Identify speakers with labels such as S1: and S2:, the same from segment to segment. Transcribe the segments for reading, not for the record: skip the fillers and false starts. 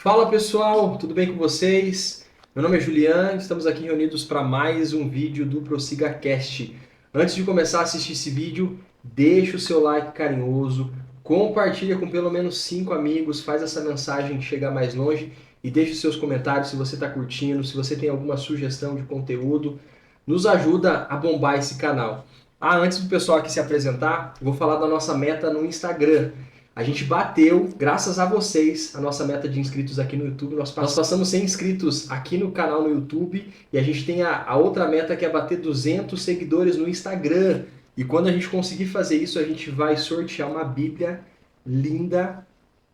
S1: Fala pessoal, tudo bem com vocês? Meu nome é Juliano, estamos aqui reunidos para mais um vídeo do ProSigaCast. Antes de começar a assistir esse vídeo, deixa o seu like carinhoso, compartilha com pelo menos 5 amigos, faz essa mensagem chegar mais longe e deixa os seus comentários se você está curtindo, se você tem alguma sugestão de conteúdo, nos ajuda a bombar esse canal. Antes do pessoal aqui se apresentar, eu vou falar da nossa meta no Instagram. A gente bateu, graças a vocês, a nossa meta de inscritos aqui no YouTube. Nós passamos 100 inscritos aqui no canal no YouTube e a gente tem a outra meta que é bater 200 seguidores no Instagram. E quando a gente conseguir fazer isso, a gente vai sortear uma Bíblia linda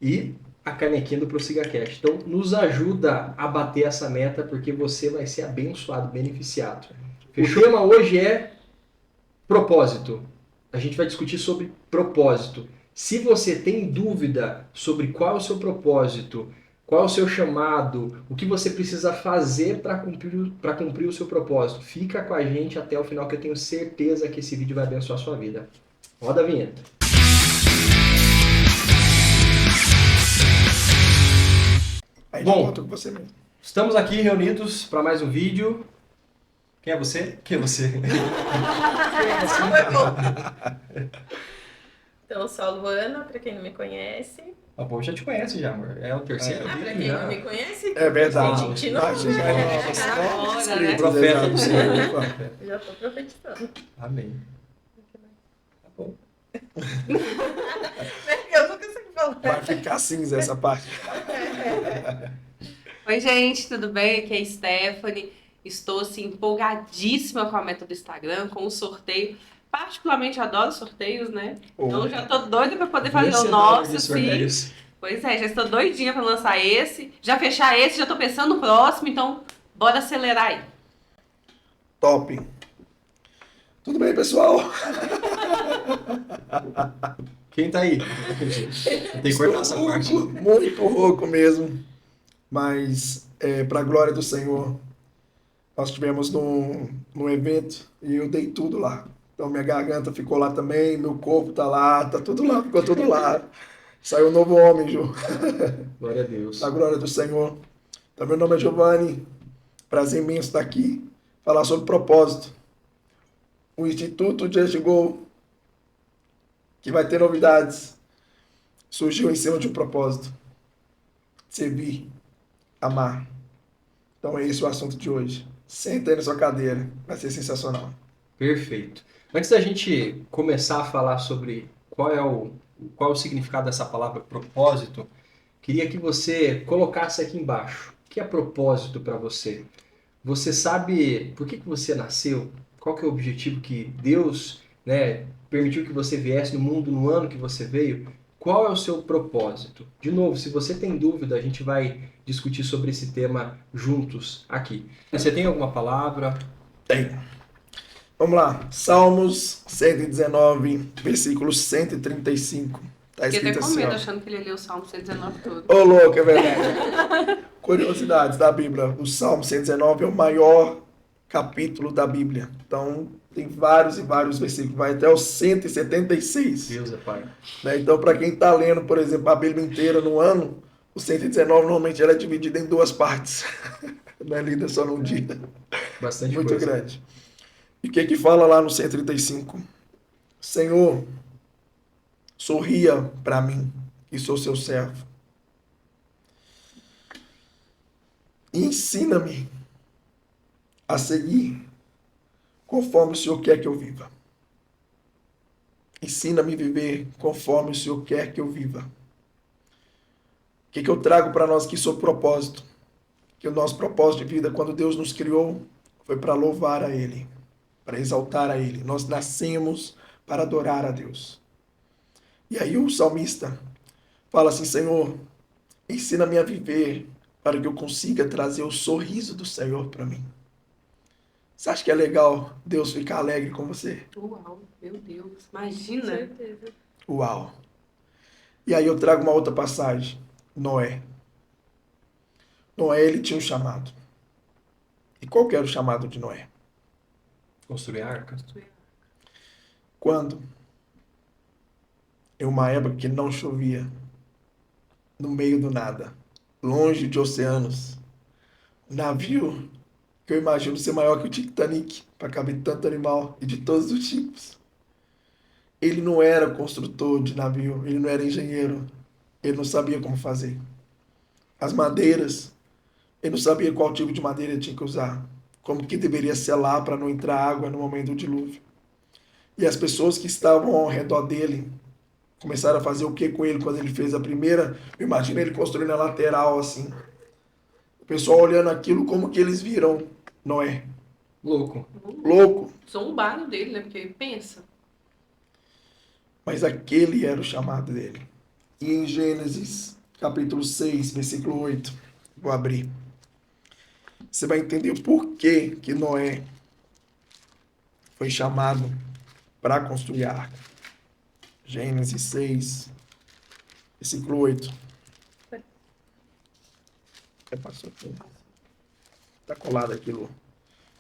S1: e a canequinha do ProSigaCast. Então, nos ajuda a bater essa meta porque você vai ser abençoado, beneficiado. Fechou? O tema hoje é propósito. A gente vai discutir sobre propósito. Se você tem dúvida sobre qual é o seu propósito, qual é o seu chamado, o que você precisa fazer para cumprir o seu propósito, fica com a gente até o final que eu tenho certeza que esse vídeo vai abençoar a sua vida. Roda a vinheta. Bom, com você mesmo. Estamos aqui reunidos para mais um vídeo. Quem é você? Quem é você?
S2: Então, eu sou a Luana, pra quem não me conhece.
S1: O povo já te conhece já, amor. É o terceiro vídeo
S2: Pra quem
S1: já.
S2: não me conhece,
S3: É verdade.
S2: a gente não
S1: Nossa,
S2: agora, né?
S1: Profeta do Senhor.
S2: Já tô profetizando.
S1: Amém. Tá bom.
S2: Eu nunca sei falar.
S3: Vai ficar cinza essa parte.
S4: Oi, gente, tudo bem? Aqui é a Stephanie. Estou assim, empolgadíssima com a meta do Instagram, com o sorteio. Particularmente adoro sorteios, né? Então já tô doida para poder fazer o nosso, sim. Pois é, já estou doidinha para lançar esse. Já fechar esse, já tô pensando no próximo, então bora acelerar aí.
S3: Top. Tudo bem, pessoal?
S1: Quem tá aí? Tem que cortar essa parte.
S3: Muito rouco mesmo. Mas, para a glória do Senhor, nós tivemos num evento e eu dei tudo lá. Então, minha garganta ficou lá também, meu corpo tá lá, tá tudo lá, ficou tudo lá. Saiu um novo homem, Ju.
S1: Glória a Deus.
S3: A glória do Senhor. Então, meu nome é Giovanni. Prazer imenso estar aqui. Falar sobre propósito. O Instituto Just Go, que vai ter novidades, surgiu em cima de um propósito. Servir, amar. Então, é esse o assunto de hoje. Senta aí na sua cadeira. Vai ser sensacional.
S1: Perfeito. Antes da gente começar a falar sobre qual é o significado dessa palavra propósito, queria que você colocasse aqui embaixo. O que é propósito para você? Você sabe por que você nasceu? Qual que é o objetivo que Deus, permitiu que você viesse no mundo no ano que você veio? Qual é o seu propósito? De novo, se você tem dúvida, a gente vai discutir sobre esse tema juntos aqui. Você tem alguma palavra?
S3: Tem. Vamos lá. Salmos 119, versículo 135. Tá
S4: Fiquei
S3: escrito
S4: até com
S3: assim,
S4: medo
S3: ó.
S4: achando que ele ia ler o Salmo 119 todo.
S3: Ô, louco, é verdade. Curiosidades da Bíblia. O Salmo 119 é o maior capítulo da Bíblia. Então, tem vários e vários versículos. Vai até o 176.
S1: Deus é Pai.
S3: Né? Então, para quem está lendo, por exemplo, a Bíblia inteira no ano, o 119 normalmente ela é dividida em duas partes. Não é lida só num dia.
S1: Bastante
S3: Muito
S1: coisa.
S3: grande. E o que fala lá no 135? Senhor, sorria para mim, que sou seu servo. E ensina-me a seguir conforme o Senhor quer que eu viva. Ensina-me a viver conforme o Senhor quer que eu viva. O que eu trago para nós aqui sobre propósito? Que o nosso propósito de vida, quando Deus nos criou, foi para louvar a Ele, para exaltar a Ele. Nós nascemos para adorar a Deus. E aí o salmista fala assim, Senhor, ensina-me a viver para que eu consiga trazer o sorriso do Senhor para mim. Você acha que é legal Deus ficar alegre com você?
S4: Uau, meu Deus, imagina.
S2: Com certeza.
S3: Uau. E aí eu trago uma outra passagem. Noé. Noé, ele tinha um chamado. E qual que era o chamado de Noé?
S1: Construir a arca?
S3: Quando? Em uma época que não chovia, no meio do nada, longe de oceanos. Um navio que eu imagino ser maior que o Titanic, para caber tanto animal e de todos os tipos. Ele não era construtor de navio, ele não era engenheiro, ele não sabia como fazer. As madeiras, ele não sabia qual tipo de madeira ele tinha que usar, como que deveria selar para não entrar água no momento do dilúvio. E as pessoas que estavam ao redor dele começaram a fazer o que com ele quando ele fez a primeira? Imagina ele construindo a lateral assim. O pessoal olhando aquilo, como que eles viram Noé?
S1: Louco.
S3: Louco.
S4: Zombaram dele, né? Porque pensa.
S3: Mas aquele era o chamado dele. E em Gênesis, capítulo 6, versículo 8, vou abrir. Você vai entender por que que Noé foi chamado para construir a arca. Gênesis 6, versículo 8. Passou aqui. Tá colado aqui, Lu.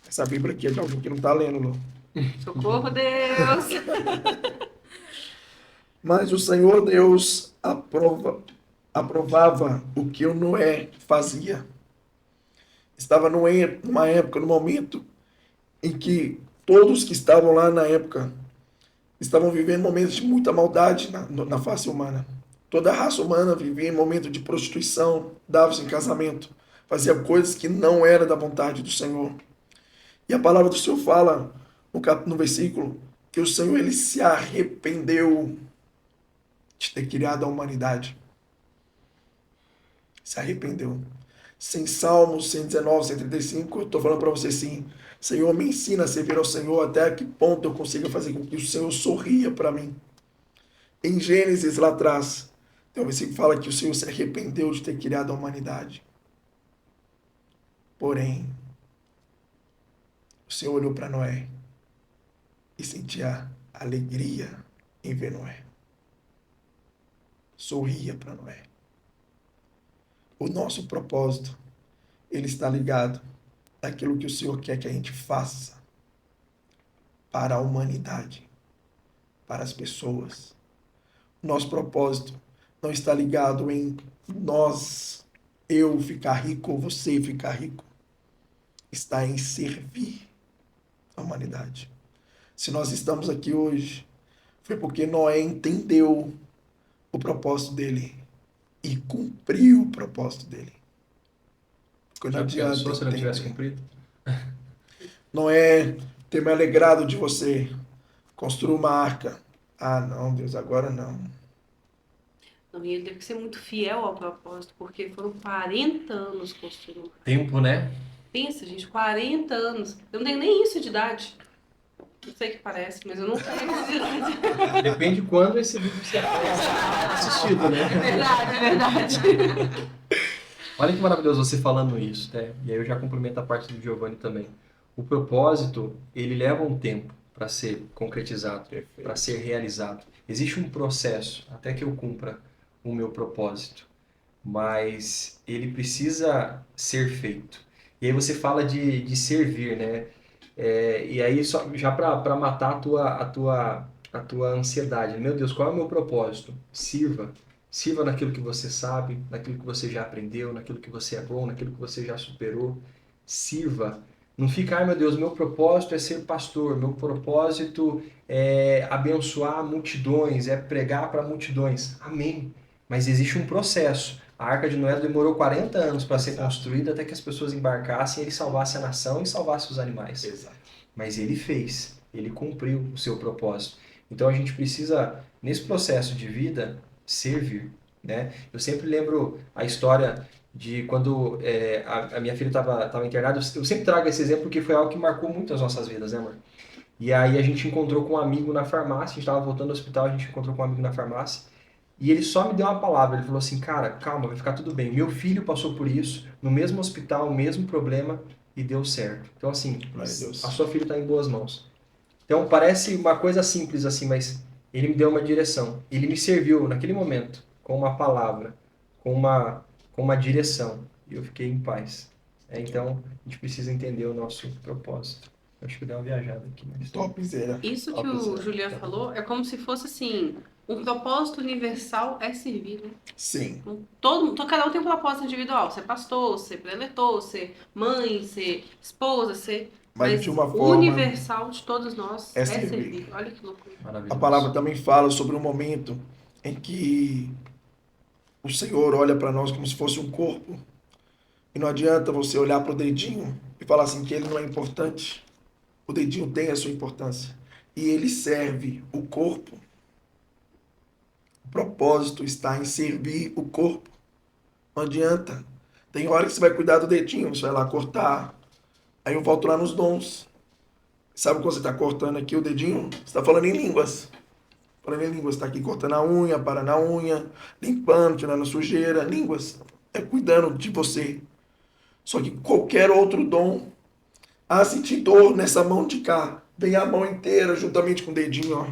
S3: Essa Bíblia aqui é de alguém que não tá lendo, Lu.
S4: Socorro, Deus!
S3: Mas o Senhor Deus aprovava o que o Noé fazia. Estava numa época, num momento em que todos que estavam lá na época estavam vivendo momentos de muita maldade na face humana. Toda a raça humana vivia em momento de prostituição, dava-se em casamento, fazia coisas que não era da vontade do Senhor. E a palavra do Senhor fala no versículo que o Senhor ele se arrependeu de ter criado a humanidade. Se arrependeu. Sem Salmos 119, 135, eu estou falando para você assim, Senhor, me ensina a servir ao Senhor até que ponto eu consiga fazer com que o Senhor sorria para mim. Em Gênesis, lá atrás, tem um versículo que fala que o Senhor se arrependeu de ter criado a humanidade. Porém, o Senhor olhou para Noé e sentia alegria em ver Noé. Sorria para Noé. O nosso propósito, ele está ligado àquilo que o Senhor quer que a gente faça para a humanidade, para as pessoas. O nosso propósito não está ligado em nós, eu ficar rico ou você ficar rico. Está em servir a humanidade. Se nós estamos aqui hoje, foi porque Noé entendeu o propósito dele e cumpriu o propósito dele. Porque não
S1: Já
S3: adianta
S1: pensou se não
S3: entender.
S1: tivesse cumprido?
S3: Noé, ter me alegrado de você, construir uma arca. Ah, não, Deus, agora não.
S4: Não, e ele teve que ser muito fiel ao propósito, porque foram 40 anos construindo.
S1: Tempo, né?
S4: Pensa, gente, 40 anos. Eu não tenho nem isso de idade. Não sei o que parece, mas eu não tenho isso de idade.
S1: Depende de quando esse vídeo ser assistido, né?
S4: É verdade, é verdade.
S1: Olha que maravilhoso você falando isso, né? E aí eu já complemento a parte do Giovanni também. O propósito, ele leva um tempo para ser concretizado, para ser realizado. Existe um processo até que eu cumpra o meu propósito, mas ele precisa ser feito. E aí você fala de servir, né? E aí já para matar a tua ansiedade. Meu Deus, qual é o meu propósito? Sirva. Sirva naquilo que você sabe, naquilo que você já aprendeu, naquilo que você é bom, naquilo que você já superou. Sirva. Não fica, ai meu Deus, meu propósito é ser pastor, meu propósito é abençoar multidões, é pregar para multidões. Amém. Mas existe um processo. A Arca de Noé demorou 40 anos para ser construída até que as pessoas embarcassem e ele salvasse a nação e salvasse os animais.
S3: Exato.
S1: Mas ele fez, ele cumpriu o seu propósito. Então a gente precisa, nesse processo de vida, servir, né? Eu sempre lembro a história de quando a minha filha estava internada. Eu sempre trago esse exemplo porque foi algo que marcou muito as nossas vidas, né, amor? E aí a gente encontrou com um amigo na farmácia, a gente estava voltando do hospital, a gente encontrou com um amigo na farmácia, e ele só me deu uma palavra, ele falou assim, cara, calma, vai ficar tudo bem. Meu filho passou por isso, no mesmo hospital, o mesmo problema, e deu certo. Então assim,
S3: Glória a Deus.
S1: a sua filha está em boas mãos. Então parece uma coisa simples assim, mas ele me deu uma direção. Ele me serviu naquele momento com uma palavra, com uma direção. E eu fiquei em paz. Então a gente precisa entender o nosso propósito. Eu acho que eu dei uma viajada aqui. Mas...
S3: Topzera.
S4: Isso que o Julian falou é como se fosse assim, Um propósito universal é servir, né?
S3: Sim.
S4: Cada um tem um propósito individual. Ser pastor, ser preletor, ser mãe, ser esposa, ser...
S3: Mas de uma
S4: o
S3: forma
S4: universal de todos nós
S3: é
S4: é
S3: servir.
S4: servir. Olha que loucura.
S3: A
S1: Maravilhoso.
S3: palavra também fala sobre um momento em que o Senhor olha para nós como se fosse um corpo. E não adianta você olhar para o dedinho e falar assim que ele não é importante. O dedinho tem a sua importância. E ele serve o corpo. O propósito está em servir o corpo. Não adianta. Tem hora que você vai cuidar do dedinho, você vai lá cortar. Aí eu volto lá nos dons. Sabe quando você está cortando aqui o dedinho? Você está falando em línguas. Falando em línguas, está aqui cortando a unha, parando a unha, limpando, tirando a sujeira. Línguas. É cuidando de você. Só que qualquer outro dom, senti dor nessa mão de cá. Vem a mão inteira juntamente com o dedinho, ó.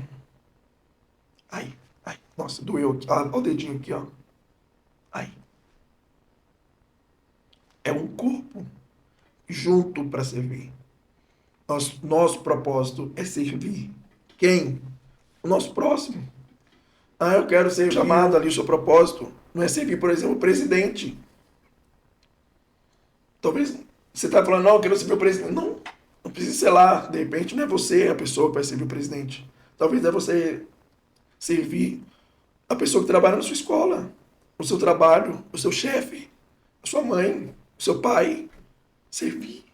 S3: Ai, ai, nossa, doeu aqui. Olha o dedinho aqui, ó. Ai. É um corpo junto para servir. Nosso propósito é servir. Quem? O nosso próximo. Eu quero ser chamado ali, o seu propósito. Não é servir, por exemplo, o presidente. Talvez você está falando, não, eu quero servir o presidente. Não, não precisa ser lá. De repente não é você a pessoa que vai servir o presidente. Talvez é você servir a pessoa que trabalha na sua escola, o seu trabalho, o seu chefe, a sua mãe, o seu pai. Servir.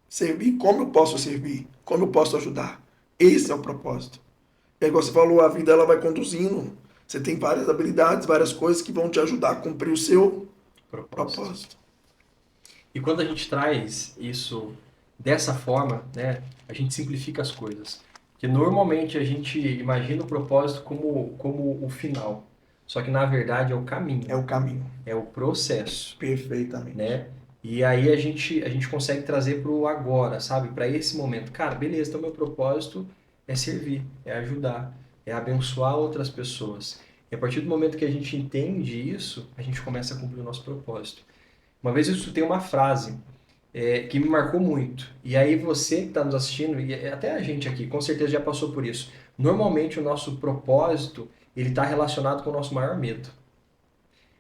S3: Servir, como eu posso servir? Como eu posso ajudar? Esse é o propósito. É igual você falou, a vida ela vai conduzindo. Você tem várias habilidades, várias coisas que vão te ajudar a cumprir o seu propósito.
S1: E quando a gente traz isso dessa forma, né, a gente simplifica as coisas. Porque normalmente a gente imagina o propósito como o final. Só que na verdade é o caminho.
S3: É o caminho.
S1: É o processo.
S3: Perfeitamente.
S1: Né? E aí a gente consegue trazer para o agora, sabe? Para esse momento. Cara, beleza, então meu propósito é servir, é ajudar, é abençoar outras pessoas. E a partir do momento que a gente entende isso, a gente começa a cumprir o nosso propósito. Uma vez eu escutei uma frase que me marcou muito. E aí você que está nos assistindo, e até a gente aqui, com certeza já passou por isso. Normalmente o nosso propósito, ele está relacionado com o nosso maior medo.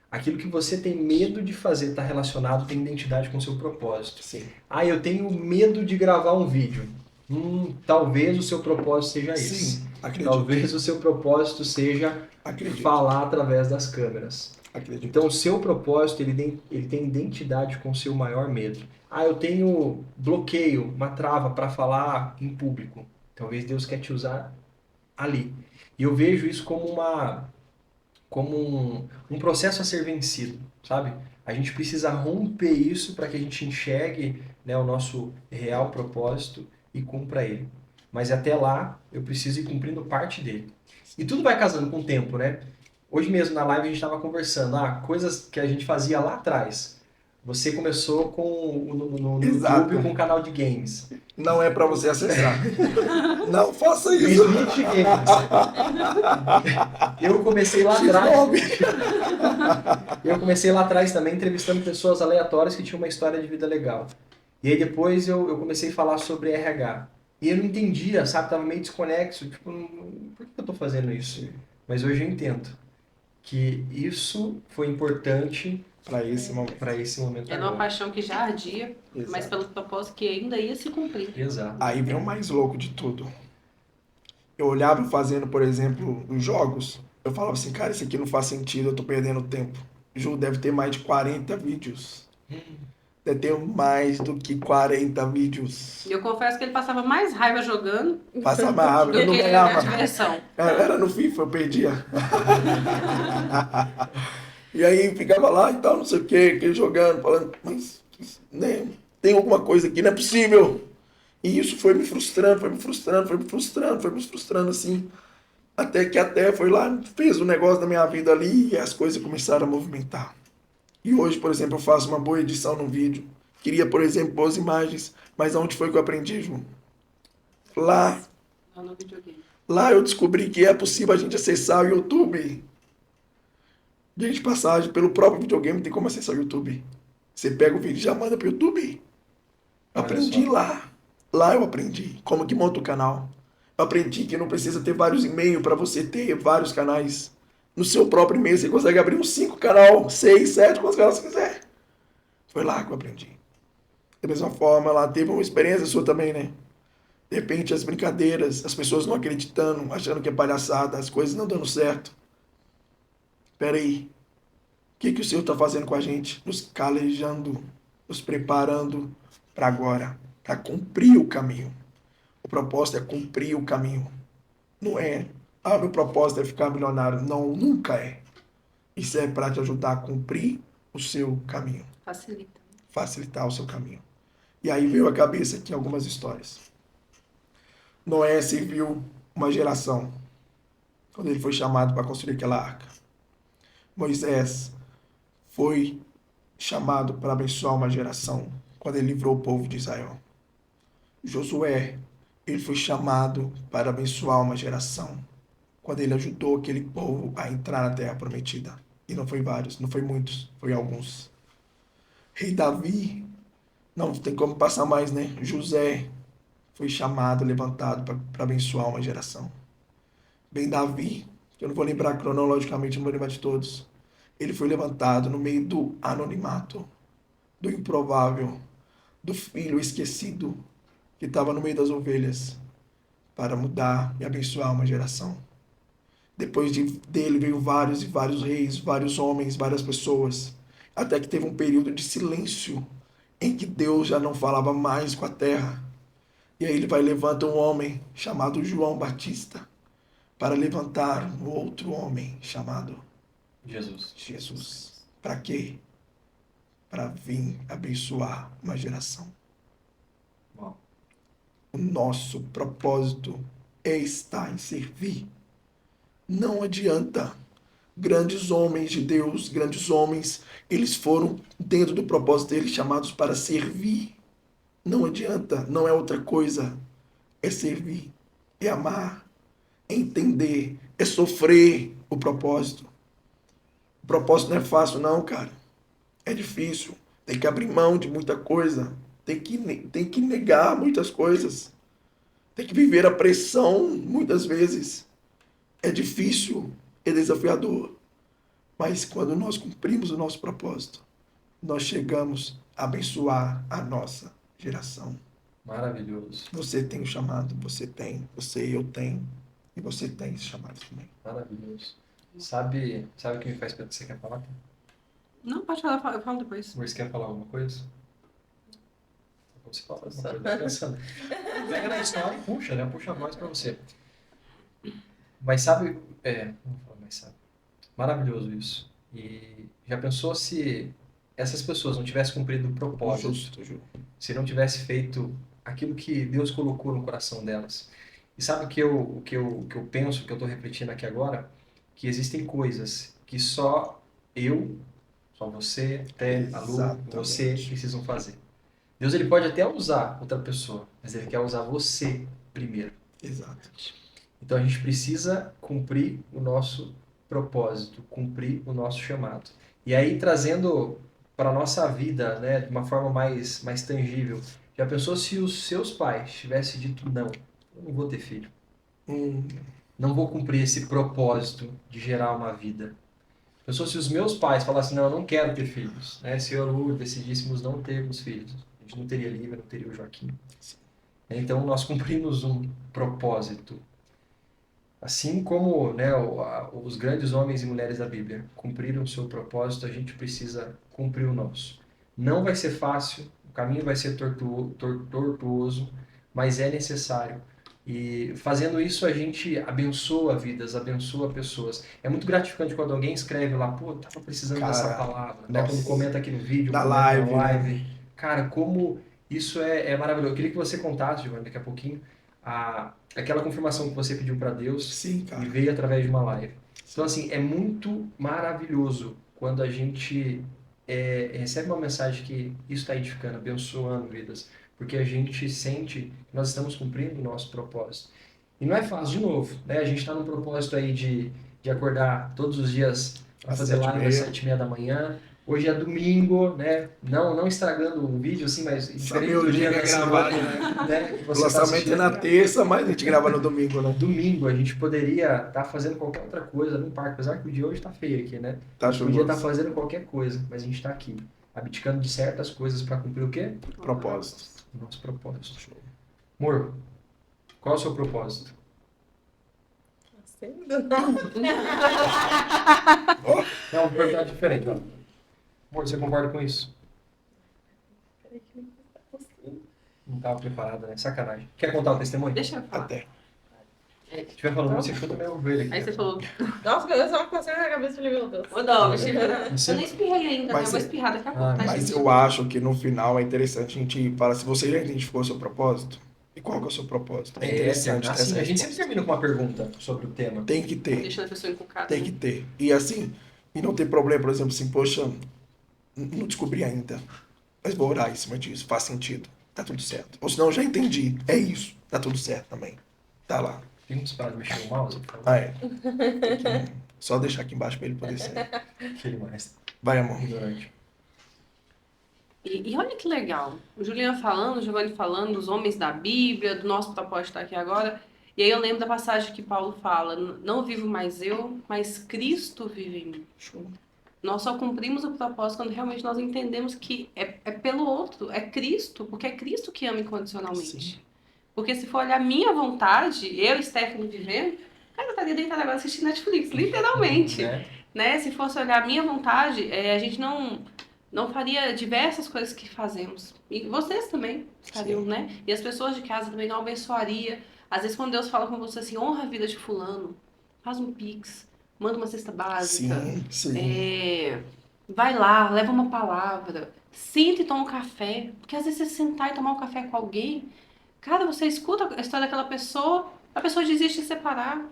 S1: Aquilo que você tem medo de fazer está relacionado, tem identidade com o seu propósito.
S3: Sim.
S1: Eu tenho medo de gravar um vídeo. Talvez o seu propósito seja esse.
S3: Sim, acredito.
S1: Talvez o seu propósito seja falar através das câmeras.
S3: Acredito.
S1: Então, o seu propósito, ele tem identidade com o seu maior medo. Eu tenho bloqueio, uma trava para falar em público. Talvez Deus quer te usar ali. E eu vejo isso como um processo a ser vencido, sabe? A gente precisa romper isso para que a gente enxergue, né, o nosso real propósito e cumpra ele. Mas até lá, eu preciso ir cumprindo parte dele. E tudo vai casando com o tempo, né? Hoje mesmo na live a gente estava conversando, coisas que a gente fazia lá atrás. Você começou no YouTube com um canal de games.
S3: Não é para você acessar. Não faça isso.
S1: Eu comecei lá atrás. Eu comecei lá atrás também entrevistando pessoas aleatórias que tinham uma história de vida legal. E aí depois eu comecei a falar sobre RH. E eu não entendia, sabe? Tava meio desconexo. Tipo, por que eu tô fazendo isso? Mas hoje eu entendo que isso foi importante
S3: para esse momento.
S4: Era uma paixão que já ardia,
S3: Exato.
S4: Mas pelo propósito que ainda ia se cumprir.
S1: Exato.
S3: Aí vem o mais louco de tudo. Eu olhava fazendo, por exemplo, os jogos, eu falava assim, cara, isso aqui não faz sentido, eu tô perdendo tempo. Ju, deve ter mais de 40 vídeos. Deve ter mais do que 40 vídeos.
S4: E eu confesso que ele passava mais raiva jogando
S3: Passava mais raiva,
S4: do
S3: eu não
S4: que
S3: ganhava.
S4: a diversão.
S3: Era no FIFA, eu perdia. E aí ficava lá e tal, não sei o que jogando, falando, mas né, tem alguma coisa aqui, não é possível. E isso foi me frustrando assim. Até que foi lá, fez o negócio da minha vida ali e as coisas começaram a movimentar. E hoje, por exemplo, eu faço uma boa edição no vídeo. Queria, por exemplo, boas imagens. Mas onde foi que eu aprendi, Ju? Lá.
S4: No videogame.
S3: Lá eu descobri que é possível a gente acessar o YouTube. De passagem, pelo próprio videogame tem como acessar o YouTube. Você pega o vídeo e já manda pro YouTube. Aprendi lá. Lá eu aprendi como que monta o canal. Eu aprendi que não precisa ter vários e-mails para você ter vários canais. No seu próprio e-mail você consegue abrir uns 5 canal, 6, 7, quantos canais você quiser. Foi lá que eu aprendi. Da mesma forma, ela teve uma experiência sua também, né? De repente, as brincadeiras, as pessoas não acreditando, achando que é palhaçada, as coisas não dando certo. Espera aí. O que o Senhor está fazendo com a gente? Nos calejando, nos preparando para agora, para cumprir o caminho. O propósito é cumprir o caminho. Não é, meu propósito é ficar milionário. Não, nunca é. Isso é para te ajudar a cumprir o seu caminho.
S4: Facilita.
S3: Facilitar o seu caminho. E aí veio a cabeça aqui algumas histórias. Noé serviu uma geração quando ele foi chamado para construir aquela arca. Moisés foi chamado para abençoar uma geração quando ele livrou o povo de Israel. Josué, ele foi chamado para abençoar uma geração quando ele ajudou aquele povo a entrar na terra prometida. E não foi vários, não foi muitos, foi alguns. Rei Davi, não tem como passar mais, né? José foi chamado, levantado para abençoar uma geração. Bem, Davi, que eu não vou lembrar cronologicamente, não vou lembrar de todos, ele foi levantado no meio do anonimato, do improvável, do filho esquecido que estava no meio das ovelhas, para mudar e abençoar uma geração. Depois dele veio vários e vários reis, vários homens, várias pessoas, até que teve um período de silêncio em que Deus já não falava mais com a terra. E aí ele vai levantar um homem chamado João Batista para levantar um outro homem chamado Jesus. Para quê? Para vir abençoar uma geração.
S1: Bom.
S3: O nosso propósito é estar em servir. Não adianta. Grandes homens de Deus, grandes homens, eles foram dentro do propósito deles chamados para servir. Não adianta, não é outra coisa. É servir, é amar, é entender, é sofrer o propósito. O propósito não é fácil não, cara. É difícil. Tem que abrir mão de muita coisa. Tem que negar muitas coisas. Tem que viver a pressão muitas vezes. É difícil, é desafiador. Mas quando nós cumprimos o nosso propósito, nós chegamos a abençoar a nossa geração.
S1: Maravilhoso.
S3: Você tem o chamado, você tem, eu tenho, e você tem esse chamado também.
S1: Maravilhoso. Sabe o que me faz pensar? Você quer falar?
S4: Não, pode falar, eu falo depois.
S1: Você quer falar alguma coisa? Você fala alguma coisa, tô pensando. Pega na história e puxa, né? Puxa a voz pra você. Mas sabe, vamos falar mais sabe. Maravilhoso isso. E já pensou se essas pessoas não tivessem cumprido o propósito?
S3: Justo.
S1: Se não tivesse feito aquilo que Deus colocou no coração delas? E sabe o que eu penso, o que eu estou refletindo aqui agora? Que existem coisas que só você, até a Lu,
S3: Exatamente.
S1: você precisam fazer. Deus ele pode até usar outra pessoa, mas ele quer usar você primeiro.
S3: Exato.
S1: Então a gente precisa cumprir o nosso propósito, cumprir o nosso chamado. E aí trazendo para a nossa vida, né, de uma forma mais tangível, já pensou se os seus pais tivessem dito não, eu não vou ter filho. Não vou cumprir esse propósito de gerar uma vida. Pensou se os meus pais falassem, não, eu não quero ter filhos, né? Se eu e Lu decidíssemos não termos filhos, a gente não teria Lívia, não teria o Joaquim. Então nós cumprimos um propósito. Assim como, né, os grandes homens e mulheres da Bíblia cumpriram o seu propósito, a gente precisa cumprir o nosso. Não vai ser fácil, o caminho vai ser tortuoso, mas é necessário. E fazendo isso a gente abençoa vidas, abençoa pessoas. É muito gratificante quando alguém escreve lá, pô, tava precisando dessa palavra. Né? Quando comenta aqui no vídeo,
S3: na
S1: comenta
S3: live.
S1: na live. Cara, como isso é maravilhoso. Eu queria que você contasse, Giovanni, daqui a pouquinho, aquela confirmação que você pediu para Deus.
S3: Sim, cara.
S1: E veio através de uma live. Então, assim, é muito maravilhoso quando a gente recebe uma mensagem que isso está edificando, abençoando vidas, porque a gente sente que nós estamos cumprindo o nosso propósito. E não é fácil, de novo, né? A gente está num propósito aí de acordar todos os dias para fazer live às 7h30 da manhã, Hoje é domingo, né? Não estragando o vídeo, assim, mas diferente
S3: Meu
S1: do
S3: dia
S1: dia
S3: é
S1: da
S3: gravado,
S1: semana, né? Que
S3: O
S1: você tá
S3: lançamento é
S1: assistindo.
S3: na terça, mas a gente grava no domingo, né?
S1: Domingo, a gente poderia estar fazendo qualquer outra coisa no parque, apesar que o dia hoje tá feio aqui, né?
S3: Tá
S1: A gente podia estar
S3: chuvoso.
S1: fazendo qualquer coisa, mas a gente tá aqui, abdicando de certas coisas para cumprir o quê?
S3: Propósito.
S1: O nosso propósito. Amor, qual é o seu propósito?
S2: Assim, do nada.
S1: Não, vou perguntar diferente, ó. Amor, você concorda com isso?
S2: Peraí que ele tá conseguindo.
S1: Não estava preparada, né? Sacanagem. Quer contar o testemunho?
S4: Deixa eu falar.
S3: Até.
S1: Se estiver falando muito, você chuta meu ovelha aqui.
S4: Aí você falou,
S2: Nossa, eu só passei na cabeça e falei, meu Deus.
S4: ô Douglas,
S1: Você-
S4: eu nem espirrei ainda, né?
S3: Mas
S4: Eu vou
S3: é-
S4: espirrar daqui a pouco, tá,
S3: Mas
S4: gente?
S3: eu acho que no final é interessante a gente falar se você já identificou o seu propósito. E qual que é o seu propósito? É interessante ter
S1: assim,
S3: essa
S1: a gente sempre
S3: resposta.
S1: termina com uma pergunta sobre o tema.
S3: Tem que ter.
S4: Deixando a pessoa encucada.
S3: Tem que ter. E assim, e não ter problema, por exemplo, assim, poxa, não descobri ainda. Mas vou orar em cima disso, faz sentido. Tá tudo certo. Ou senão, já entendi. É isso. Tá tudo certo também. Tá lá.
S1: Tem uns para mexer no mouse, por favor.
S3: Ah, é. Tem que só deixar aqui embaixo pra ele poder sair.
S1: Aquele mais
S3: Vai, amor.
S1: ignorante.
S4: E olha que legal. O Juliano falando, o Giovanni falando dos homens da Bíblia, do nosso propósito estar aqui agora. E aí eu lembro da passagem que Paulo fala: não vivo mais eu, mas Cristo vive em mim. Nós só cumprimos o propósito quando realmente nós entendemos que é pelo outro, é Cristo, porque é Cristo que ama incondicionalmente.
S3: Sim.
S4: Porque se for olhar a minha vontade, eu, Stephanie, vivendo, cara, eu estaria deitada agora assistindo Netflix, literalmente. Né? Se fosse olhar a minha vontade, a gente não faria diversas coisas que fazemos. E vocês também fariam,
S3: Sim.
S4: né? E as pessoas de casa também não abençoaria. Às vezes quando Deus fala com você assim, honra a vida de fulano, faz um pix, manda uma cesta básica,
S3: Sim.
S4: vai lá, leva uma palavra, senta e toma um café. Porque às vezes você sentar e tomar um café com alguém, cara, você escuta a história daquela pessoa, a pessoa desiste de separar,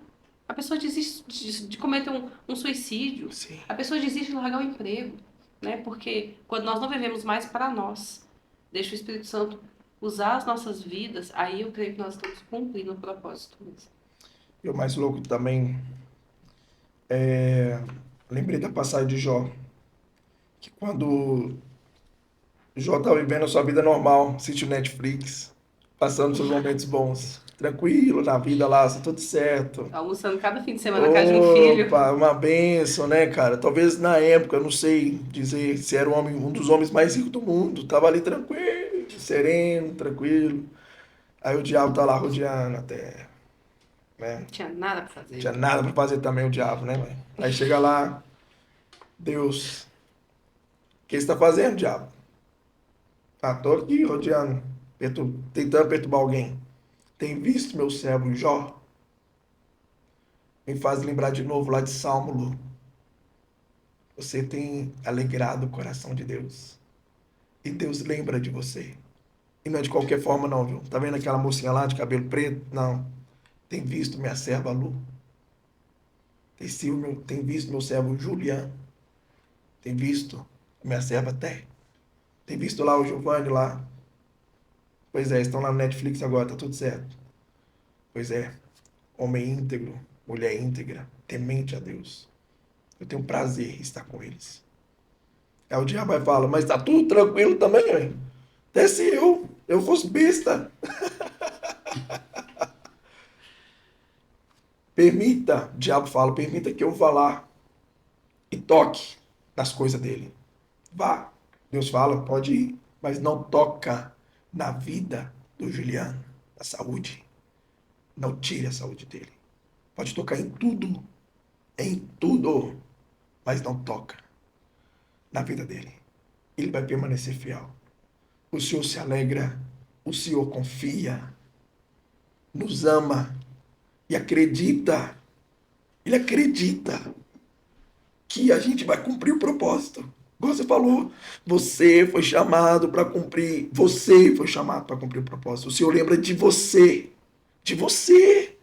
S4: a pessoa desiste de cometer um suicídio,
S3: Sim.
S4: a pessoa desiste de largar o emprego, né? Porque quando nós não vivemos mais para nós, deixa o Espírito Santo usar as nossas vidas, aí eu creio que nós estamos cumprindo o propósito mesmo.
S3: E o mais louco também lembrei da passagem de Jó. Que quando Jó estava vivendo a sua vida normal, assistindo Netflix, passando seus momentos bons, tranquilo na vida lá, tudo certo.
S4: Almoçando cada fim de semana na casa de um filho.
S3: Opa, uma bênção, né, cara? Talvez na época, eu não sei dizer se era um dos homens mais ricos do mundo. Tava ali tranquilo, sereno, tranquilo. Aí o diabo tá lá rodeando até, né?
S4: Não tinha nada pra fazer.
S3: Não tinha nada pra fazer também o diabo, né, mãe? Aí chega lá, Deus, o que você tá fazendo, diabo? Ah, tô aqui rodeando, tentando perturbar alguém. Tem visto meu servo Jó? Me faz lembrar de novo lá de Salmo, Lu. Você tem alegrado o coração de Deus. E Deus lembra de você. E não é de qualquer forma não, viu? Tá vendo aquela mocinha lá de cabelo preto? Não. Tem visto minha serva Lu. Tem visto meu servo Julian. Tem visto minha serva Té. Tem visto lá o Giovanni lá. Pois é, estão lá no Netflix agora, tá tudo certo. Pois é, homem íntegro, mulher íntegra, temente a Deus. Eu tenho prazer em estar com eles. Aí o diabo vai falar, mas tá tudo tranquilo também, hein? Até se eu fosse besta. Permita, o diabo fala, permita que eu vá lá e toque nas coisas dele. Vá. Deus fala, pode ir, mas não toca na vida do Juliano, na saúde. Não tire a saúde dele. Pode tocar em tudo, mas não toca na vida dele. Ele vai permanecer fiel. O Senhor se alegra, o Senhor confia, nos ama e acredita. Ele acredita que a gente vai cumprir o propósito. Como você falou, você foi chamado para cumprir, você foi chamado para cumprir o propósito. O Senhor lembra de você. De você.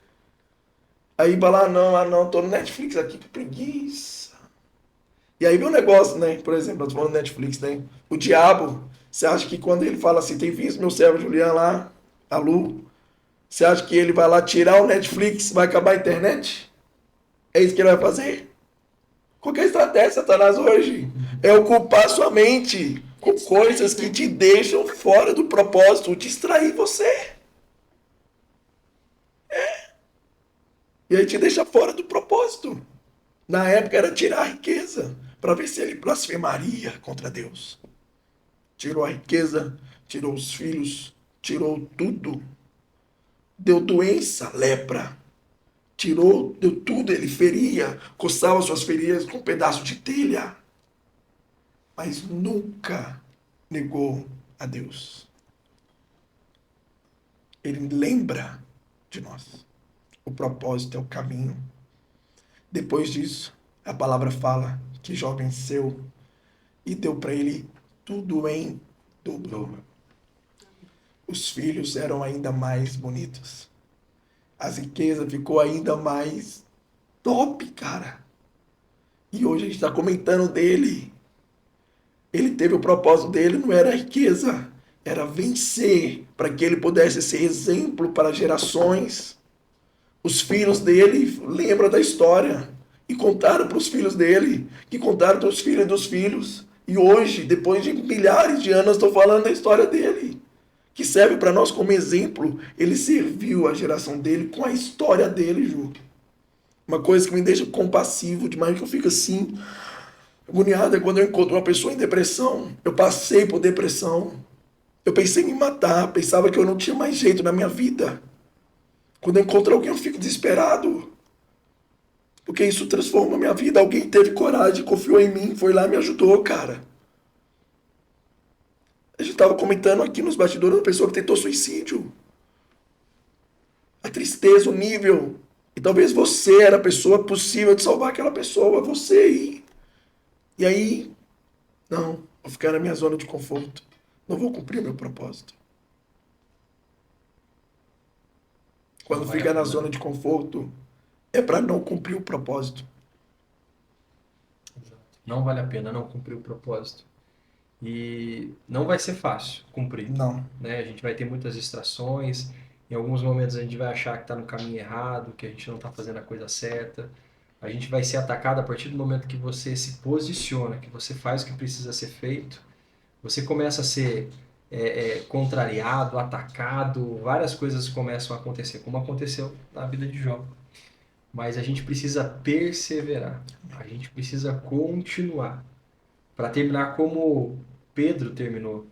S3: Aí vai lá, não, tô no Netflix aqui, que preguiça. E aí vem um negócio, né? Por exemplo, nós falando no Netflix, né? O diabo, você acha que quando ele fala assim, tem visto meu servo Juliano lá, a Lu, você acha que ele vai lá tirar o Netflix, vai acabar a internet? É isso que ele vai fazer? Qual que é a estratégia, Satanás, hoje? É ocupar sua mente com coisas que te deixam fora do propósito, distrair você. E aí te deixa fora do propósito. Na época era tirar a riqueza, para ver se ele blasfemaria contra Deus. Tirou a riqueza, tirou os filhos, tirou tudo. Deu doença, lepra. Tirou, deu tudo, ele feria, coçava suas feridas com um pedaço de telha. Mas nunca negou a Deus. Ele lembra de nós. O propósito é o caminho. Depois disso, a palavra fala que Jó venceu e deu para ele tudo em dobro. Os filhos eram ainda mais bonitos. As riquezas ficou ainda mais top, cara. E hoje a gente está comentando dele. Ele teve o propósito dele, não era a riqueza, era vencer, para que ele pudesse ser exemplo para gerações. Os filhos dele lembram da história e contaram para os filhos dele, que contaram para os filhos dos filhos. E hoje, depois de milhares de anos, estou falando da história dele, que serve para nós como exemplo. Ele serviu a geração dele com a história dele, Ju. Uma coisa que me deixa compassivo demais, que eu fico assim, agoniado, é quando eu encontro uma pessoa em depressão. Eu passei por depressão. Eu pensei em me matar, pensava que eu não tinha mais jeito na minha vida. Quando eu encontro alguém, eu fico desesperado. Porque isso transforma a minha vida. Alguém teve coragem, confiou em mim, foi lá e me ajudou, cara. A gente estava comentando aqui nos bastidores uma pessoa que tentou suicídio. A tristeza, o nível. E talvez você era a pessoa possível de salvar aquela pessoa, você aí. E aí, não, vou ficar na minha zona de conforto. Não vou cumprir o meu propósito. Quando fica na zona de conforto, é para não cumprir o propósito.
S1: Não vale a pena não cumprir o propósito. E não vai ser fácil cumprir.
S3: Não.
S1: Né? A gente vai ter muitas distrações. Em alguns momentos a gente vai achar que está no caminho errado, que a gente não está fazendo a coisa certa. A gente vai ser atacado a partir do momento que você se posiciona, que você faz o que precisa ser feito. Você começa a ser contrariado, atacado, várias coisas começam a acontecer, como aconteceu na vida de Jó. Mas a gente precisa perseverar, a gente precisa continuar, para terminar como Pedro terminou.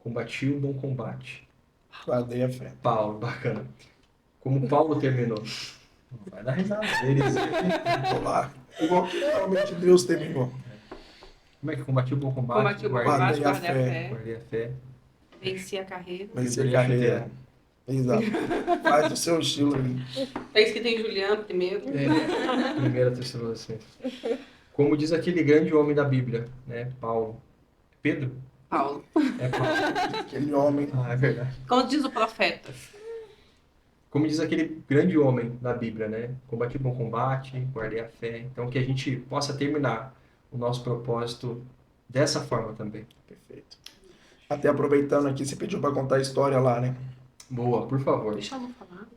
S1: Combati o bom combate.
S3: Guardei a fé.
S1: Paulo, bacana. Como Paulo terminou. Vai dar risada deles.
S3: Vou lá. Igual que realmente Deus terminou.
S1: Como é que combati o bom combate?
S4: Combati o bom combate, guardei a fé.
S1: Guardei a fé.
S4: Venci a carreira.
S3: Venci a carreira. Exato. Faz do seu estilo aí.
S4: Fez que tem Juliano primeiro.
S1: Primeira Tessalonicenses. Como diz aquele grande homem da Bíblia, né? Paulo. Pedro?
S4: Paulo.
S1: É Paulo.
S3: Aquele homem.
S1: Ah, é verdade.
S4: Como diz o profeta.
S1: Como diz aquele grande homem da Bíblia, né? Combati o bom combate, guardei a fé. Então que a gente possa terminar o nosso propósito dessa forma também.
S3: Perfeito. Até aproveitando aqui, você pediu para contar a história lá, né?
S1: Boa, por favor.
S4: Deixa eu não falar.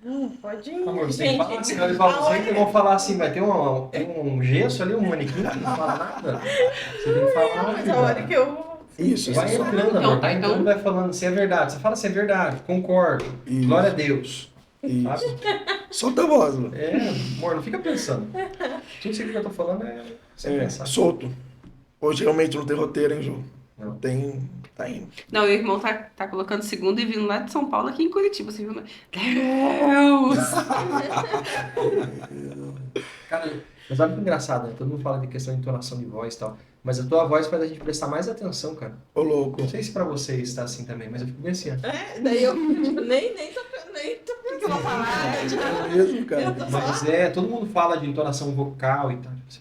S2: Não, pode ir.
S1: Amor, você tem que falar, senão eles vão falar assim, vai ter um gesso ali, um manequim que não fala nada. Você tem que falar.
S2: Mas a hora que eu...
S3: Isso,
S1: Vai
S3: isso.
S1: entrando, amor, tá
S4: Então-
S1: entrando, vai falando se é verdade. Você fala se é verdade, concordo.
S3: Isso.
S1: Glória a Deus.
S3: Isso.
S1: Sabe?
S3: Solta a voz, mano.
S1: Amor, não fica pensando. Tudo isso que eu tô falando é sem pensar.
S3: Solto. Hoje realmente não tem roteiro, hein, Ju?
S1: Não.
S3: Tem. Tá indo.
S4: Não, meu irmão tá colocando segundo e vindo lá de São Paulo aqui em Curitiba. Você viu? Deus!
S1: Cara, mas sabe que engraçado, né? Todo mundo fala de questão de entonação de voz e tal. Mas a tua voz faz a gente prestar mais atenção, cara.
S3: Ô, louco.
S1: Não sei se pra vocês tá assim também, mas eu fico bem assim, ó.
S2: Daí eu tipo, nem tô o que eu vou falar.
S3: É mesmo, cara.
S1: Mas todo mundo fala de entonação vocal e tal. Você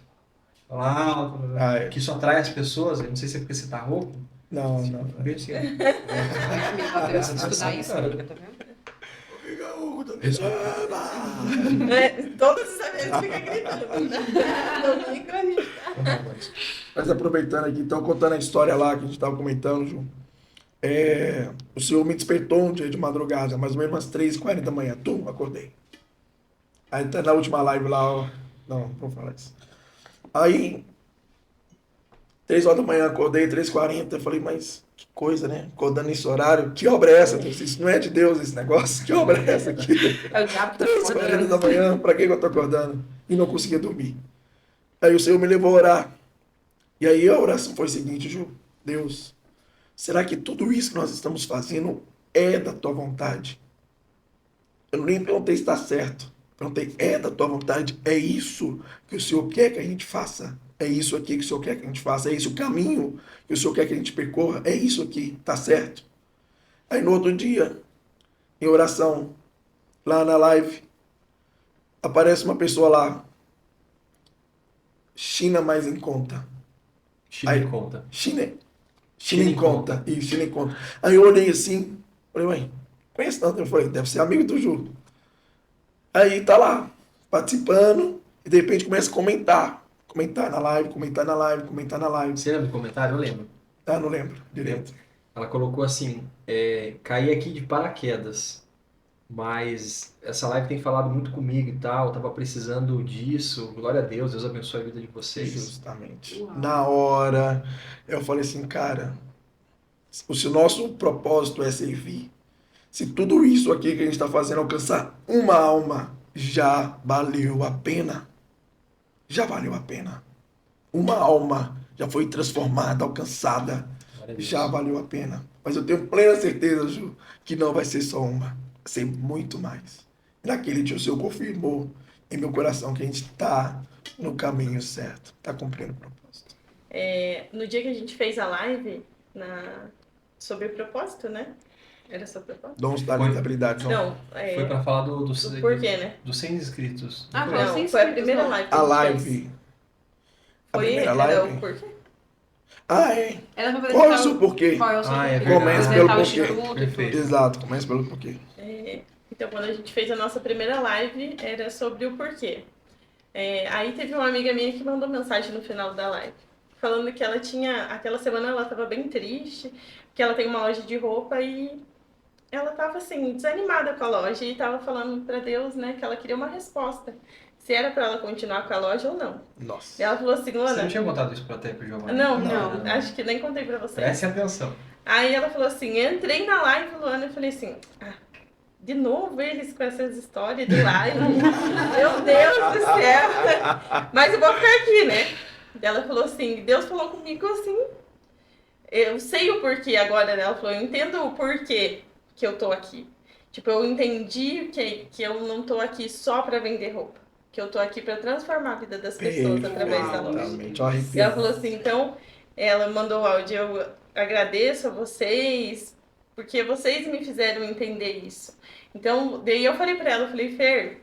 S1: fala alto,
S3: Ah, é.
S1: que isso atrai as pessoas. Eu não sei se é porque você tá rouco.
S3: Não,
S1: Assim,
S3: não.
S1: bem assim, ó.
S4: Meu Deus, estudar isso,
S1: Cara.
S4: amiga, tá vendo?
S2: Todos os amigos ficam gritando. Domingo a gente tá.
S3: Mas aproveitando aqui, então contando a história lá que a gente estava comentando, Ju. O Senhor me despertou um dia de madrugada, mais ou menos umas 3h40 da manhã. Acordei. Aí tá na última live lá, ó. Não vou falar isso. Aí, 3 horas da manhã, acordei, 3h40, eu falei, mas que coisa, né? Acordando nesse horário, que obra é essa? Deus? Isso não é de Deus esse negócio, que obra é essa aqui?
S4: É o diabo que tá
S3: 3h40 da
S4: acordando.
S3: manhã, pra que eu tô acordando? E não conseguia dormir. Aí o Senhor me levou a orar. E aí a oração foi a seguinte, Ju, Deus, será que tudo isso que nós estamos fazendo é da tua vontade? Eu nem perguntei se está certo. Perguntei, é da tua vontade? É isso que o Senhor quer que a gente faça? É isso aqui que o Senhor quer que a gente faça? É esse o caminho que o Senhor quer que a gente percorra? É isso aqui, tá certo? Aí no outro dia, em oração, lá na live, aparece uma pessoa lá, China mais em conta.
S1: China
S3: Aí,
S1: em conta.
S3: China em conta. Isso, China em conta. Aí eu olhei assim, falei, ué, conhece tanto? Eu falei, deve ser amigo do Ju. Aí tá lá, participando, e de repente começa a comentar. Comentar na live, comentar na live, comentar na live.
S1: Você lembra do comentário? Eu lembro.
S3: Ah, não lembro direito.
S1: Ela colocou assim, caí aqui de paraquedas, mas essa live tem falado muito comigo e tal, eu tava precisando disso, glória a Deus, Deus abençoe a vida de vocês.
S3: Justamente.
S4: Uau.
S3: Na hora, eu falei assim, cara, se o nosso propósito é servir, se tudo isso aqui que a gente está fazendo alcançar uma alma, já valeu a pena. Já valeu a pena. Uma alma já foi transformada, alcançada,
S1: Glória a Deus.
S3: já valeu a pena. Mas eu tenho plena certeza, Ju, que não vai ser só uma, vai ser muito mais. E naquele dia o Senhor confirmou em meu coração que a gente está no caminho certo, está cumprindo o propósito.
S2: No dia que a gente fez a live sobre o propósito, né? Era sobre o propósito?
S3: Dons, talentos, habilidades.
S2: Não,
S1: Foi pra falar do
S2: porquê, né?
S1: dos 100 inscritos.
S4: Ah,
S1: Foi.
S4: foi.
S2: Não,
S4: Sem
S2: foi a
S4: inscritos,
S2: primeira
S4: não.
S2: live que
S3: A
S2: a gente
S3: live.
S2: fez.
S3: A
S2: Foi,
S3: primeira
S2: era
S3: live.
S2: o porquê?
S3: Ah, é.
S4: Ela foi
S3: Qual é o
S4: apresentar
S3: seu porquê?
S4: Qual é o seu
S1: Ah, é
S4: porquê?
S1: verdade.
S3: Comece
S4: Apresentar
S3: pelo
S4: o
S3: porquê.
S4: instituto e
S1: Perfeito.
S4: tudo.
S3: Exato, começa pelo porquê.
S2: Então, quando a gente fez a nossa primeira live, era sobre o porquê. Aí teve uma amiga minha que mandou mensagem no final da live, falando que ela tinha, aquela semana ela estava bem triste, porque ela tem uma loja de roupa e ela estava assim, desanimada com a loja e estava falando para Deus, né, que ela queria uma resposta, se era para ela continuar com a loja ou não.
S3: Nossa.
S2: E ela falou assim,
S1: Você
S2: Luana,
S1: não tinha contado isso até pro Giovanni?
S2: não,
S3: Não.
S2: acho que nem contei para você.
S1: Preste atenção.
S2: Aí ela falou assim, entrei na live, Luana, e falei assim, de novo eles com essas histórias de live. Meu Deus do céu. Mas eu vou ficar aqui, né? Ela falou assim, Deus falou comigo assim, eu sei o porquê agora, né? Ela falou, eu entendo o porquê que eu tô aqui. Tipo, eu entendi que eu não tô aqui só pra vender roupa. Que eu tô aqui pra transformar a vida das pessoas através da loja.
S3: Exatamente. Ó,
S2: E ela falou assim, então, ela mandou o áudio, eu agradeço a vocês, porque vocês me fizeram entender isso. Então, daí eu falei pra ela, eu falei, Fer,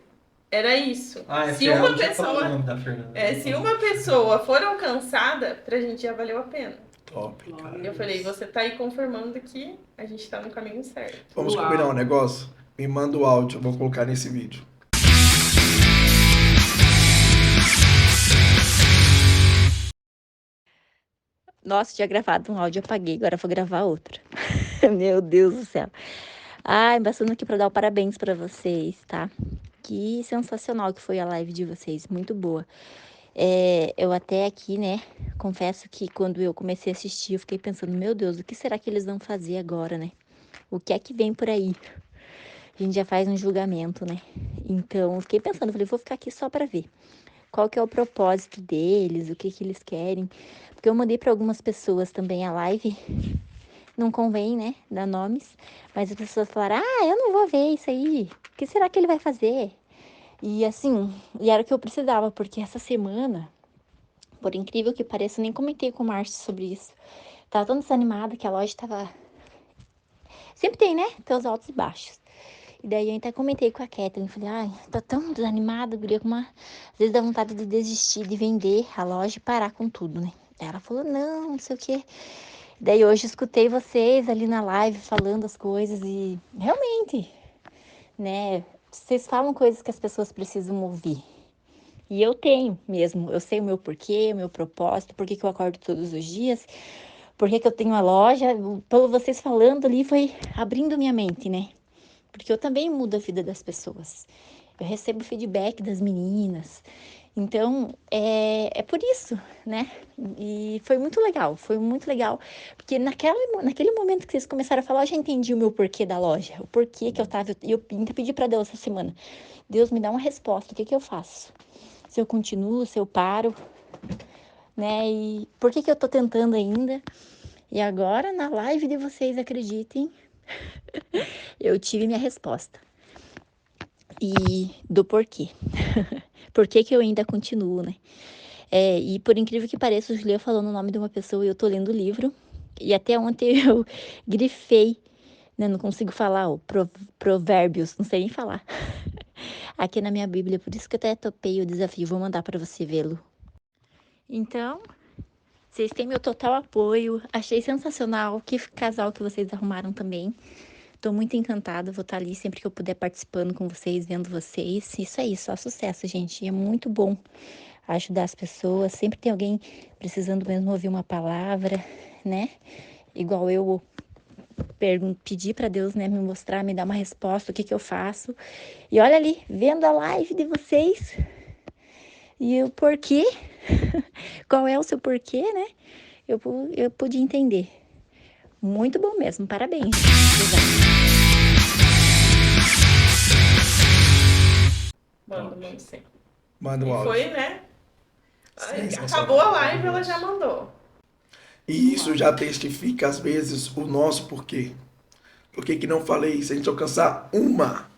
S2: era isso. Se
S1: Fernanda,
S2: uma
S1: já falou o
S2: pessoa,
S1: nome da Fernanda.
S2: se uma pessoa for alcançada, pra gente já valeu a pena.
S3: Top, cara.
S2: E eu falei, você tá aí confirmando que a gente tá no caminho certo.
S3: Vamos
S4: Uau.
S3: combinar um negócio? Me manda o áudio, eu vou colocar nesse vídeo.
S5: Nossa, tinha gravado um áudio, apaguei, agora vou gravar outro. Meu Deus do céu. Ai, passando aqui pra dar o parabéns pra vocês, tá? Que sensacional que foi a live de vocês, muito boa. Eu até aqui, né, confesso que quando eu comecei a assistir, eu fiquei pensando, meu Deus, o que será que eles vão fazer agora, né? O que é que vem por aí? A gente já faz um julgamento, né? Então, eu fiquei pensando, falei, vou ficar aqui só pra ver. Qual que é o propósito deles, o que que eles querem. Porque eu mandei para algumas pessoas também a live, não convém, né, dar nomes, mas as pessoas falaram, eu não vou ver isso aí, o que será que ele vai fazer? E assim, e era o que eu precisava, porque essa semana, por incrível que pareça, eu nem comentei com o Márcio sobre isso. Tava tão desanimada que a loja tava... Sempre tem, né, teus altos e baixos. E daí eu até comentei com a Kathleen, falei, tô tão desanimada, guria, às vezes dá vontade de desistir, de vender a loja e parar com tudo, né? Ela falou, não sei o quê. Daí hoje escutei vocês ali na live falando as coisas e realmente, né? Vocês falam coisas que as pessoas precisam ouvir. E eu tenho mesmo, eu sei o meu porquê, o meu propósito, por que eu acordo todos os dias, por que eu tenho a loja. Pelo vocês falando ali foi abrindo minha mente, né? Porque eu também mudo a vida das pessoas. Eu recebo feedback das meninas. Então, é por isso, né? E foi muito legal, porque naquele momento que vocês começaram a falar, eu já entendi o meu porquê da loja, o porquê que eu ainda pedi para Deus essa semana. Deus me dá uma resposta, o que que eu faço? Se eu continuo, se eu paro, né? E por que que eu tô tentando ainda? E agora, na live de vocês, acreditem, eu tive minha resposta. E do porquê. Por que que eu ainda continuo, né? E por incrível que pareça, o Julião falou no nome de uma pessoa e eu tô lendo o livro. E até ontem eu grifei, né? Não consigo falar, provérbios, não sei nem falar. Aqui na minha Bíblia, por isso que eu até topei o desafio. Vou mandar para você vê-lo. Então, vocês têm meu total apoio. Achei sensacional. Que casal que vocês arrumaram também. Tô muito encantada. Vou estar ali sempre que eu puder participando com vocês, vendo vocês. Isso aí, só sucesso, gente. E é muito bom ajudar as pessoas. Sempre tem alguém precisando mesmo ouvir uma palavra, né? Igual eu pedi para Deus, né, me mostrar, me dar uma resposta, o que que eu faço. E olha ali, vendo a live de vocês e o porquê, qual é o seu porquê, né? Eu pude entender. Muito bom mesmo, parabéns.
S2: Mando sim.
S3: Manda um
S2: E
S3: áudio.
S2: foi, né?
S3: Sensacional.
S2: Acabou a live, ela já mandou.
S3: E isso já testifica, às vezes, o nosso porquê. Por que que não falei? Se a gente alcançar uma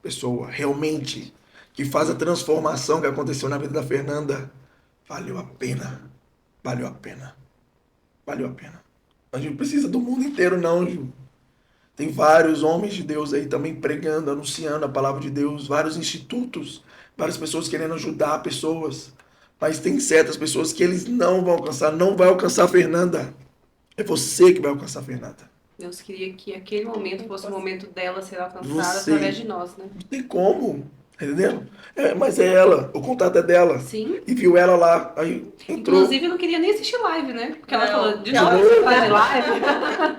S3: pessoa realmente que faz a transformação que aconteceu na vida da Fernanda, valeu a pena. Valeu a pena. Valeu a pena. A gente não precisa do mundo inteiro, não, Ju. Tem vários homens de Deus aí também pregando, anunciando a palavra de Deus, vários institutos, várias pessoas querendo ajudar pessoas. Mas tem certas pessoas que eles não vão alcançar, não vai alcançar a Fernanda. É você que vai alcançar a Fernanda.
S4: Deus queria que aquele momento fosse o momento dela ser alcançada
S3: Você.
S4: através de nós, né?
S3: Não tem como, entendeu? Mas é ela, o contato é dela.
S4: Sim.
S3: E viu ela lá, aí entrou.
S4: Inclusive, eu não queria nem assistir live, né? Porque ela
S2: Não,
S4: falou, de
S2: ela-
S4: novo, você faz live?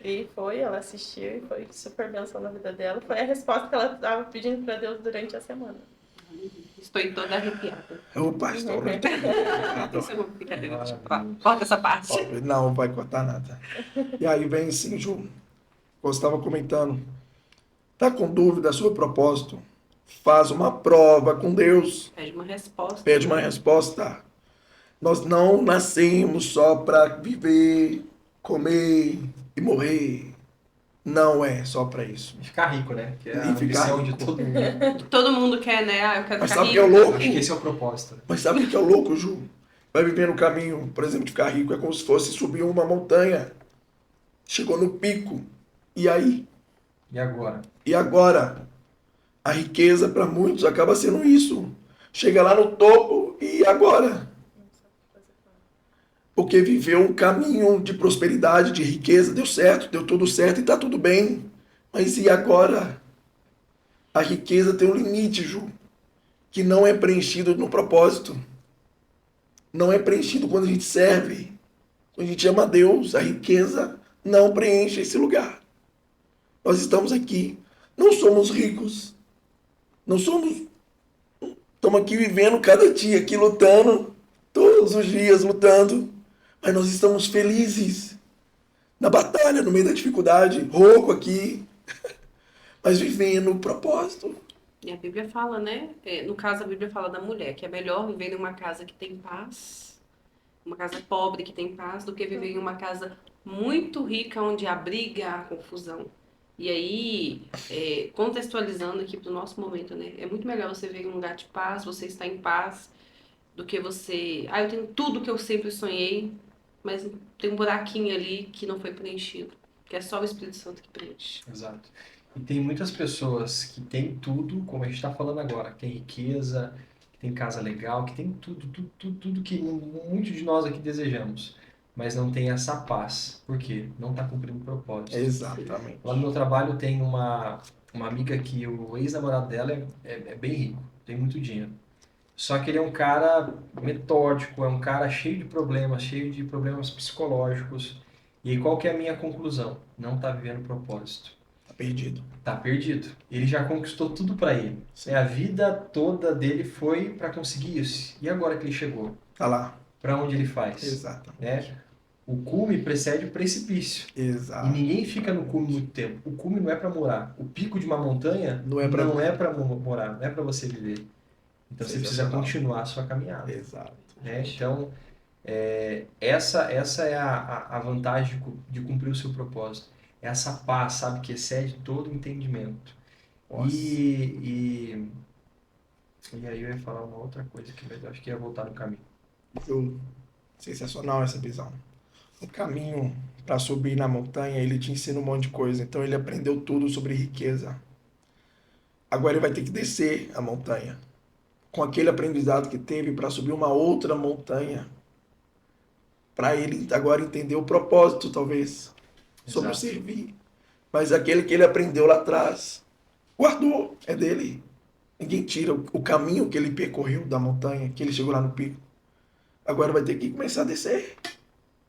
S2: E foi, ela assistiu e foi super benção na vida dela. Foi a resposta que ela estava pedindo para Deus durante a semana.
S4: Estou toda arrepiada.
S3: Ô, pastor,
S4: Isso é uma brincadeira. Corta essa parte.
S3: não vai cortar nada. E aí vem sim, Ju, você estava comentando, tá com dúvida sobre o propósito? Faz uma prova com Deus,
S4: Pede uma resposta.
S3: pede uma resposta. Nós não nascemos só para viver, comer e morrer. Não é só para isso.
S1: E ficar rico, né? Que é a
S3: E ficar
S1: ambição de
S3: rico.
S1: todo mundo.
S4: Todo mundo quer, né? Ah, eu quero
S3: Mas
S4: ficar
S3: sabe o que é o
S4: rico.
S3: louco?
S1: Acho que esse é o propósito.
S3: Mas sabe o que é o louco, Ju? Vai viver no caminho, por exemplo, de ficar rico, é como se fosse subir uma montanha. Chegou no pico. E aí?
S1: E agora?
S3: E agora? A riqueza para muitos acaba sendo isso. Chega lá no topo e agora? Porque viveu um caminho de prosperidade, de riqueza, deu certo, deu tudo certo e está tudo bem. Mas e agora? A riqueza tem um limite, Ju, que não é preenchido no propósito. Não é preenchido quando a gente serve. Quando a gente ama a Deus, a riqueza não preenche esse lugar. Nós estamos aqui, não somos ricos, não somos... Estamos aqui vivendo cada dia, aqui lutando, todos os dias lutando, mas nós estamos felizes na batalha, no meio da dificuldade, rouco aqui, mas vivendo o propósito.
S4: E a Bíblia fala, né? No caso, a Bíblia fala da mulher, que é melhor viver em uma casa que tem paz, uma casa pobre que tem paz, do que viver em uma casa muito rica, onde há briga, há confusão. E aí, contextualizando aqui para o nosso momento, né? É muito melhor você viver em um lugar de paz, você estar em paz, do que você... eu tenho tudo que eu sempre sonhei, mas tem um buraquinho ali que não foi preenchido, que é só o Espírito Santo que preenche.
S1: Exato. E tem muitas pessoas que têm tudo, como a gente está falando agora, que tem riqueza, que tem casa legal, que tem tudo que muitos de nós aqui desejamos, mas não tem essa paz. Por quê? Não está cumprindo o propósito.
S3: Exatamente.
S1: Lá no meu trabalho tem uma amiga que o ex-namorado dela é bem rico, tem muito dinheiro. Só que ele é um cara metódico, é um cara cheio de problemas psicológicos. E aí qual que é a minha conclusão? Não está vivendo o propósito.
S3: Perdido.
S1: Tá perdido. Ele já conquistou tudo para ele.
S3: Sim.
S1: A vida toda dele foi para conseguir isso. E agora que ele chegou,
S3: Tá lá.
S1: para onde ele faz?
S3: Exatamente.
S1: Né? O cume precede o precipício. E
S3: Exato.
S1: ninguém fica no cume muito tempo. O cume não é para morar. O pico de uma montanha
S3: Não é pra-
S1: morar, não é para você viver. Então você precisa
S3: Sensacional.
S1: continuar a sua caminhada.
S3: Exato.
S1: Né? Então, essa é a vantagem de cumprir o seu propósito. É essa paz, sabe, que excede todo entendimento.
S3: Nossa.
S1: E aí eu ia falar uma outra coisa aqui, mas eu acho que ia voltar no caminho.
S3: Sensacional essa visão. O caminho para subir na montanha, ele te ensina um monte de coisa. Então ele aprendeu tudo sobre riqueza. Agora ele vai ter que descer a montanha. Com aquele aprendizado que teve para subir uma outra montanha. Para ele agora entender o propósito, talvez. Sobre o
S1: Exato.
S3: servir. Mas aquele que ele aprendeu lá atrás, guardou, é dele. Ninguém tira o caminho que ele percorreu da montanha, que ele chegou lá no pico. Agora vai ter que começar a descer.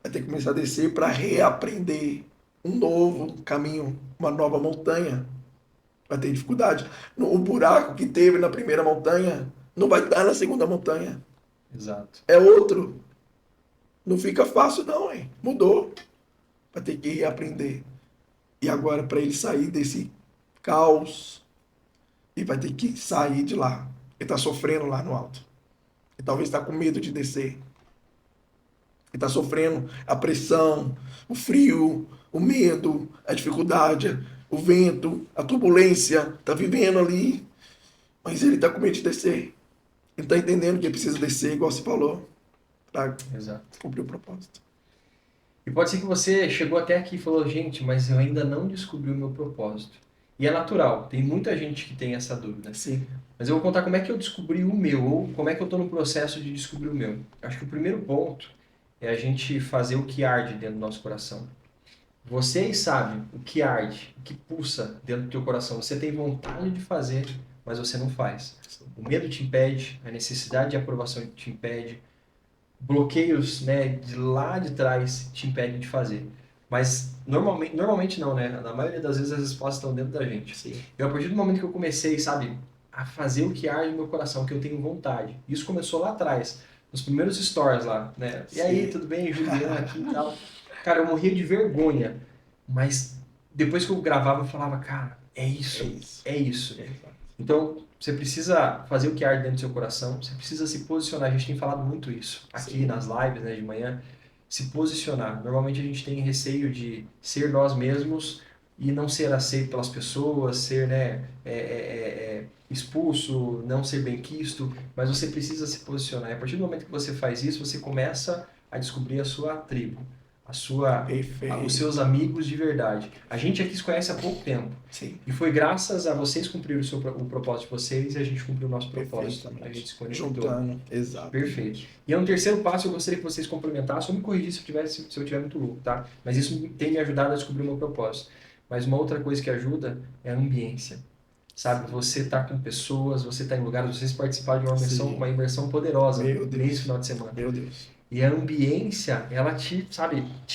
S3: Vai ter que começar a descer para reaprender um novo caminho, uma nova montanha. Vai ter dificuldade. O buraco que teve na primeira montanha não vai estar na segunda montanha.
S1: Exato.
S3: É outro. Não fica fácil não, hein? Mudou. Vai ter que reaprender. E agora para ele sair desse caos, ele vai ter que sair de lá. Ele está sofrendo lá no alto. Ele talvez está com medo de descer. Ele está sofrendo a pressão, o frio, o medo, a dificuldade, o vento, a turbulência. Está vivendo ali. Mas ele está com medo de descer. Ele está entendendo que ele precisa descer, igual você falou, para
S1: Exato.
S3: cumprir o propósito.
S1: E pode ser que você chegou até aqui e falou, gente, mas eu ainda não descobri o meu propósito. E é natural, tem muita gente que tem essa dúvida.
S3: Sim.
S1: Mas eu vou contar como é que eu descobri o meu, ou como é que eu estou no processo de descobrir o meu. Acho que o primeiro ponto é a gente fazer o que arde dentro do nosso coração. Vocês sabem o que arde, o que pulsa dentro do teu coração. Você tem vontade de fazer, mas você não faz. O medo te impede, a necessidade de aprovação te impede, bloqueios, né, de lá de trás te impedem de fazer. Mas normalmente não, né? Na maioria das vezes as respostas estão dentro da gente.
S3: Sim.
S1: Eu, a partir do momento que eu comecei, sabe, a fazer o que arde no meu coração, que eu tenho vontade. Isso começou lá atrás, nos primeiros stories lá, né? E aí,
S3: Sim.
S1: tudo bem, Juliana aqui e tal. Cara, eu morria de vergonha, mas depois que eu gravava, eu falava, cara, é isso, é isso. Então, você precisa fazer o que arde dentro do seu coração, você precisa se posicionar. A gente tem falado muito isso aqui
S3: Sim.
S1: nas lives, né, de manhã. Se posicionar. Normalmente a gente tem receio de ser nós mesmos e não ser aceito pelas pessoas, ser, né, expulso, não ser benquisto, mas você precisa se posicionar. E a partir do momento que você faz isso, você começa a descobrir a sua tribo, os seus amigos de verdade. A gente aqui se conhece há pouco tempo.
S3: Sim.
S1: E foi graças a vocês cumprirem o propósito de vocês e a gente cumpriu o nosso propósito.
S3: Perfeitamente.
S1: A gente se conectou.
S3: Juntando. Exato.
S1: Perfeito. E é um terceiro passo, eu gostaria que vocês complementassem, ou me corrigissem se eu estiver muito louco, tá? Mas isso tem me ajudado a descobrir o meu propósito. Mas uma outra coisa que ajuda é a ambiência. Sabe, você tá com pessoas, você tá em lugares, vocês participaram de uma imersão poderosa
S3: Meu Deus.
S1: nesse final de semana.
S3: Meu Deus.
S1: E a ambiência, ela te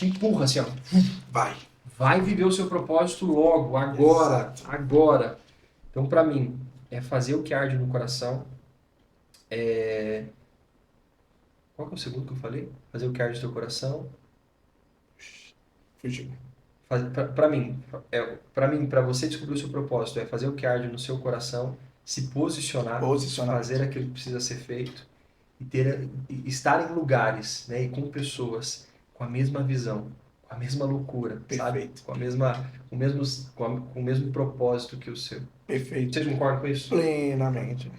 S1: empurra assim, ó. Vai viver o seu propósito logo, agora,
S3: Exato.
S1: agora. Então, para mim, é fazer o que arde no coração. Qual que é o segundo que eu falei? Fazer o que arde no teu coração.
S3: Fugiu.
S1: Para mim, para você descobrir o seu propósito, é fazer o que arde no seu coração, se posicionar, fazer aquilo que precisa ser feito e estar em lugares, né, e com pessoas com a mesma visão, com a mesma loucura,
S3: Perfeito.
S1: sabe? Com o mesmo propósito que o seu.
S3: Perfeito.
S1: Vocês concordam com isso?
S3: Plenamente.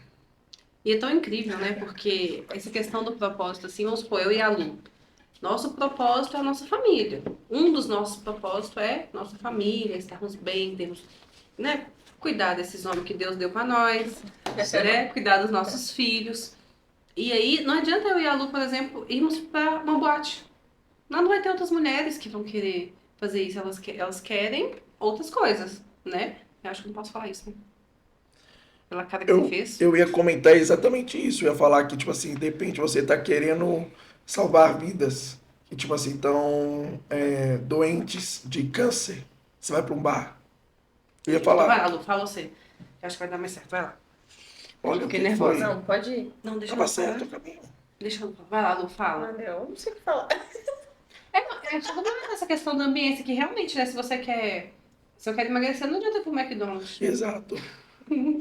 S4: E é tão incrível, né? Porque essa questão do propósito, assim, vamos supor, eu e a Lu. Nosso propósito é a nossa família. Um dos nossos propósitos é nossa família, estarmos bem, termos, né? Cuidar desses homens que Deus deu para nós, né? Cuidar dos nossos filhos. E aí, não adianta eu e a Lu, por exemplo, irmos para uma boate. Não vai ter outras mulheres que vão querer fazer isso. Elas querem outras coisas, né? Eu acho que não posso falar isso, né? Pela cara que você fez.
S3: Eu ia comentar exatamente isso. Eu ia falar que, tipo assim, de repente você tá querendo salvar vidas que, tipo assim, estão doentes de câncer. Você vai para um bar. Eu ia
S4: Então vai
S3: falar.
S4: lá, Lu, fala você. Eu acho que vai dar mais certo, vai lá.
S3: Olha,
S4: Fiquei
S3: o que
S4: nervosa.
S3: foi?
S2: Não, pode ir.
S4: Não, deixa
S3: Tava
S4: eu falar.
S3: certo o caminho.
S4: Deixa eu falar. Vai lá, Lu, fala.
S2: Olha, eu não sei o que falar.
S4: Só essa questão do ambiente que realmente, né, se você quer emagrecer, não adianta ir pro McDonald's.
S3: Exato.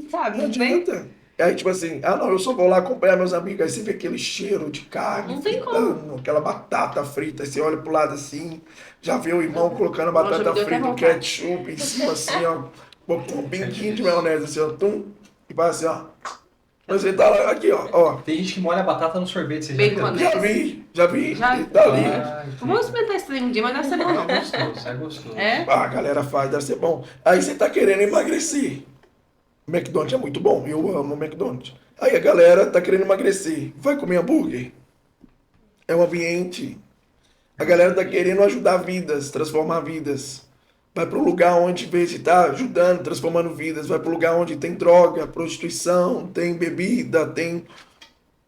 S4: Sabe?
S3: Não
S4: Bem,
S3: adianta. Aí, tipo assim, não, eu só vou lá acompanhar meus amigos. Aí você vê aquele cheiro de carne
S4: Não tem
S3: fritando, aquela batata frita. Aí você olha pro lado assim, já vê o irmão colocando a
S4: Nossa,
S3: batata
S4: me deu até
S3: frita, o
S4: vontade.
S3: ketchup em cima, assim, ó. Botou um pinguinho de maionese, assim, ó. Tum, e vai assim, ó. Mas ele tá lá, aqui, ó.
S1: Tem gente que molha a batata no sorvete, você já
S4: Bacon,
S1: viu?
S4: né?
S3: Já vi.
S4: Já?
S3: Ele tá ali.
S4: Vamos experimentar esse trem um dia, mas não deve ser bom, não.
S1: É gostoso, é gostoso.
S4: É?
S3: Ah, a galera faz, deve ser bom. Aí você tá querendo emagrecer. O McDonald's é muito bom, eu amo o McDonald's. Aí a galera tá querendo emagrecer. Vai comer hambúrguer? É um ambiente. A galera tá querendo ajudar vidas, transformar vidas. Vai para um lugar onde, em vez de estar ajudando, transformando vidas, vai para um lugar onde tem droga, prostituição, tem bebida, tem.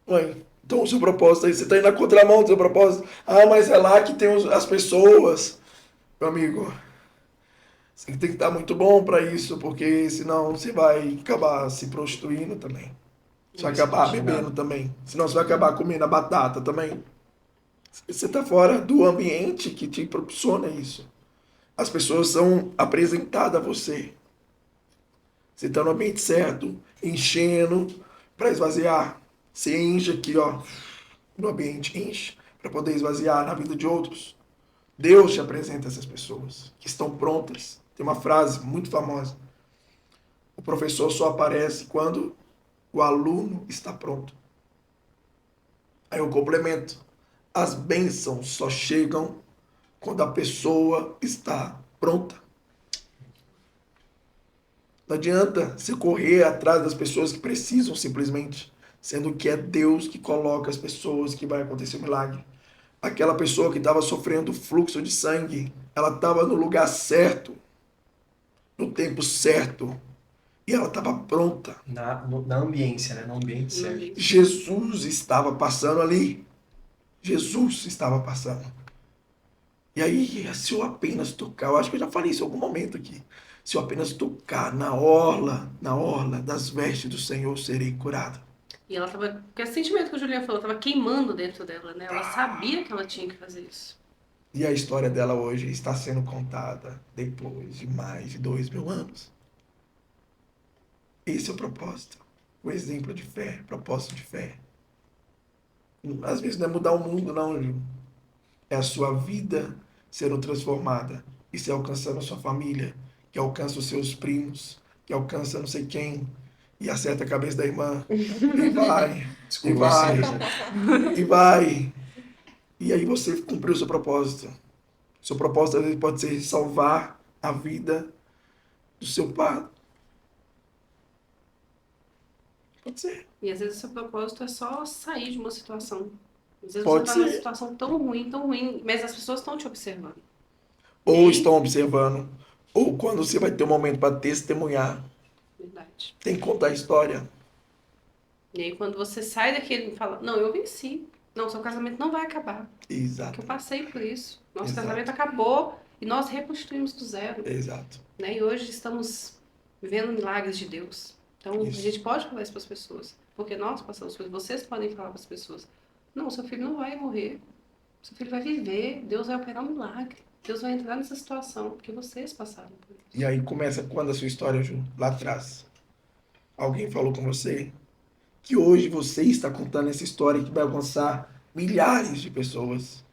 S3: Ué, então o seu propósito aí, você tá indo na contramão do seu propósito. Ah, mas é lá que tem as pessoas. Meu amigo, você tem que estar muito bom para isso, porque senão você vai acabar se prostituindo também. Você vai acabar bebendo também. Senão você vai acabar comendo a batata também. Você está fora do ambiente que te proporciona isso. As pessoas são apresentadas a você. Você está no ambiente certo, enchendo para esvaziar. Você enche aqui, ó, no ambiente, enche para poder esvaziar na vida de outros. Deus te apresenta essas pessoas que estão prontas. Tem uma frase muito famosa. O professor só aparece quando o aluno está pronto. Aí eu complemento. As bênçãos só chegam quando a pessoa está pronta. Não adianta você correr atrás das pessoas que precisam simplesmente, sendo que é Deus que coloca as pessoas que vai acontecer o milagre. Aquela pessoa que estava sofrendo fluxo de sangue, ela estava no lugar certo, no tempo certo, e ela estava pronta.
S1: Na ambiência, né? No ambiente certo.
S3: Jesus estava passando ali. Jesus estava passando. E aí, se eu apenas tocar, eu acho que eu já falei isso em algum momento aqui. Se eu apenas tocar na orla das vestes do Senhor, serei curado.
S4: E ela tava. Porque esse sentimento que o Juliano falou, tava queimando dentro dela, né? Ela sabia que ela tinha que fazer isso.
S3: E a história dela hoje está sendo contada depois de mais de 2000 anos. Esse é o propósito. O exemplo de fé, propósito de fé. Às vezes não é mudar o mundo, não, Ju. É a sua vida sendo transformada. E se alcançando a sua família, que alcança os seus primos, que alcança não sei quem, e acerta a cabeça da irmã. E vai.
S1: Desculpa,
S3: E vai.
S1: César.
S3: E vai. E aí você cumpriu o seu propósito. Seu propósito às vezes pode ser salvar a vida do seu pai. Pode ser.
S4: E às vezes o seu propósito é só sair de uma situação. Às vezes
S3: Pode
S4: você tá numa
S3: ser.
S4: situação tão ruim, mas as pessoas estão te observando.
S3: Ou estão observando. Ou quando você vai ter um momento para testemunhar.
S4: Verdade.
S3: Tem que contar a história.
S4: E aí quando você sai daquele e fala, não, eu venci. Não, seu casamento não vai acabar. Porque
S3: Exato.
S4: eu passei por isso. Nosso
S3: Exato.
S4: casamento acabou e nós reconstruímos do zero.
S3: Exato.
S4: Né? E hoje estamos vivendo milagres de Deus. Então
S3: Isso.
S4: a gente pode falar isso para as pessoas. Porque nós passamos por isso. Vocês podem falar para as pessoas. Não, seu filho não vai morrer. Seu filho vai viver. Deus vai operar um milagre. Deus vai entrar nessa situação. Porque vocês passaram por isso.
S3: E aí começa quando a sua história, Ju, lá atrás. Alguém falou com você que hoje você está contando essa história que vai alcançar milhares de pessoas.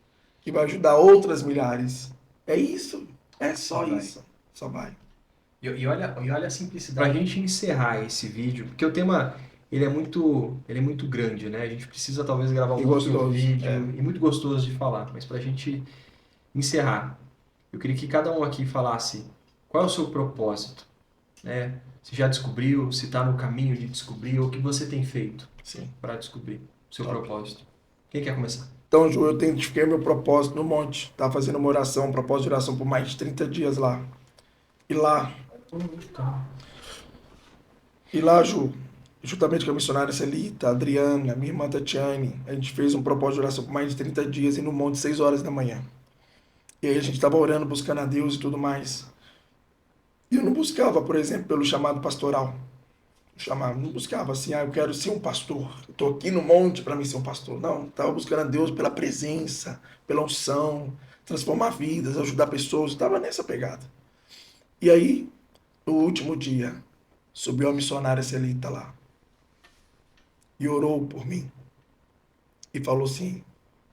S3: Que vai ajudar outras milhares. É isso. É só
S1: Vai.
S3: isso. Só vai.
S1: E olha a simplicidade. Pra gente encerrar esse vídeo, porque o tema ele é muito grande, né? A gente precisa talvez gravar um
S3: E
S1: outro
S3: gostoso,
S1: vídeo
S3: é.
S1: e muito gostoso de falar, mas pra gente encerrar, eu queria que cada um aqui falasse qual é o seu propósito, né? Se já descobriu, se está no caminho de descobrir, ou o que você tem feito
S3: Sim.
S1: para descobrir o seu
S3: Top.
S1: propósito. Quem quer começar?
S3: Então, Ju, eu identifiquei meu propósito no monte. Estava fazendo uma oração, um propósito de oração por mais de 30 dias lá. E lá, Ju, juntamente com a missionária Celita, a Adriana, minha irmã Tatiane, a gente fez um propósito de oração por mais de 30 dias e no monte 6 horas da manhã. E aí a gente estava orando, buscando a Deus e tudo mais. E eu não buscava, por exemplo, pelo chamado pastoral. Não buscava assim, eu quero ser um pastor. Eu tô aqui no monte para mim ser um pastor. Não, estava buscando a Deus pela presença, pela unção, transformar vidas, ajudar pessoas. Estava nessa pegada. E aí, no último dia, subiu a missionária Celita lá e orou por mim e falou assim: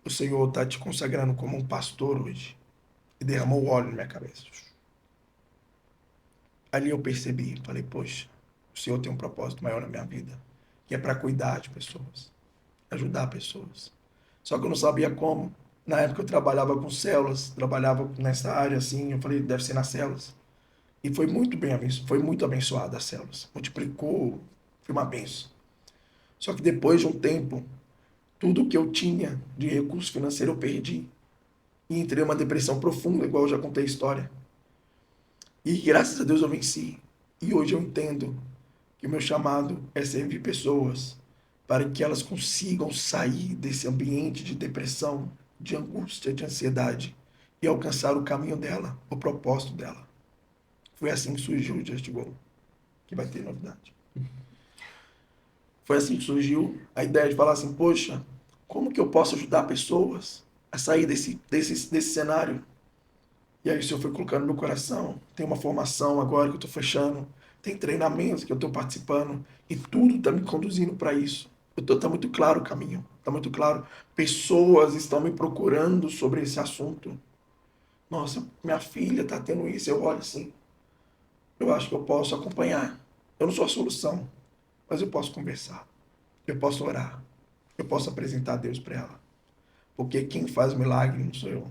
S3: o Senhor está te consagrando como um pastor hoje. E derramou óleo na minha cabeça. Ali eu percebi, falei, poxa, o Senhor tem um propósito maior na minha vida, que é para cuidar de pessoas, ajudar pessoas. Só que eu não sabia como. Na época eu trabalhava com células, trabalhava nessa área assim, eu falei, deve ser nas células. E foi muito bem abençoado, foi muito abençoada as células. Multiplicou, foi uma benção. Só que depois de um tempo, tudo que eu tinha de recurso financeiro eu perdi. E entrei numa depressão profunda, igual eu já contei a história. E graças a Deus eu venci. E hoje eu entendo que o meu chamado é servir pessoas para que elas consigam sair desse ambiente de depressão, de angústia, de ansiedade e alcançar o caminho dela, o propósito dela. Foi assim que surgiu o Just Go, que vai ter novidade. Foi assim que surgiu a ideia de falar assim, poxa, como que eu posso ajudar pessoas a sair desse cenário? E aí o Senhor foi colocando no meu coração, tem uma formação agora que eu estou fechando, tem treinamentos que eu estou participando, e tudo está me conduzindo para isso. Está muito claro o caminho, está muito claro. Pessoas estão me procurando sobre esse assunto. Nossa, minha filha está tendo isso, eu olho assim, eu acho que eu posso acompanhar. Eu não sou a solução, mas eu posso conversar, eu posso orar, eu posso apresentar a Deus para ela. Porque quem faz milagre não sou eu,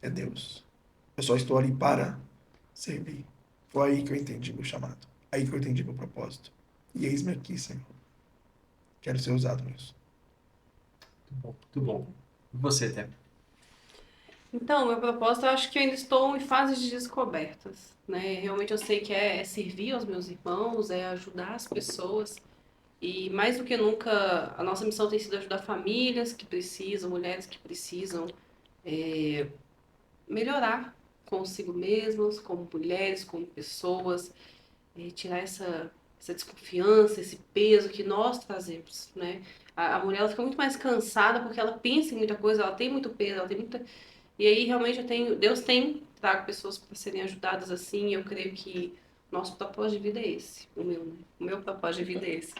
S3: é Deus. Eu só estou ali para servir. Foi aí que eu entendi meu chamado. Aí que eu entendi meu propósito. E eis-me aqui, Senhor. Quero ser usado nisso.
S1: Muito bom, muito bom. E você, Té?
S4: Então, meu propósito, eu acho que eu ainda estou em fase de descobertas, né? Realmente eu sei que é servir aos meus irmãos, é ajudar as pessoas. E mais do que nunca, a nossa missão tem sido ajudar famílias que precisam, mulheres que precisam melhorar consigo mesmas, como mulheres, como pessoas, tirar essa desconfiança, esse peso que nós trazemos, né? A mulher ela fica muito mais cansada porque ela pensa em muita coisa, ela tem muito peso, ela tem muita... E aí realmente Deus tem trago pessoas para serem ajudadas assim, e eu creio que nosso propósito de vida é esse, né? O meu propósito de vida é esse.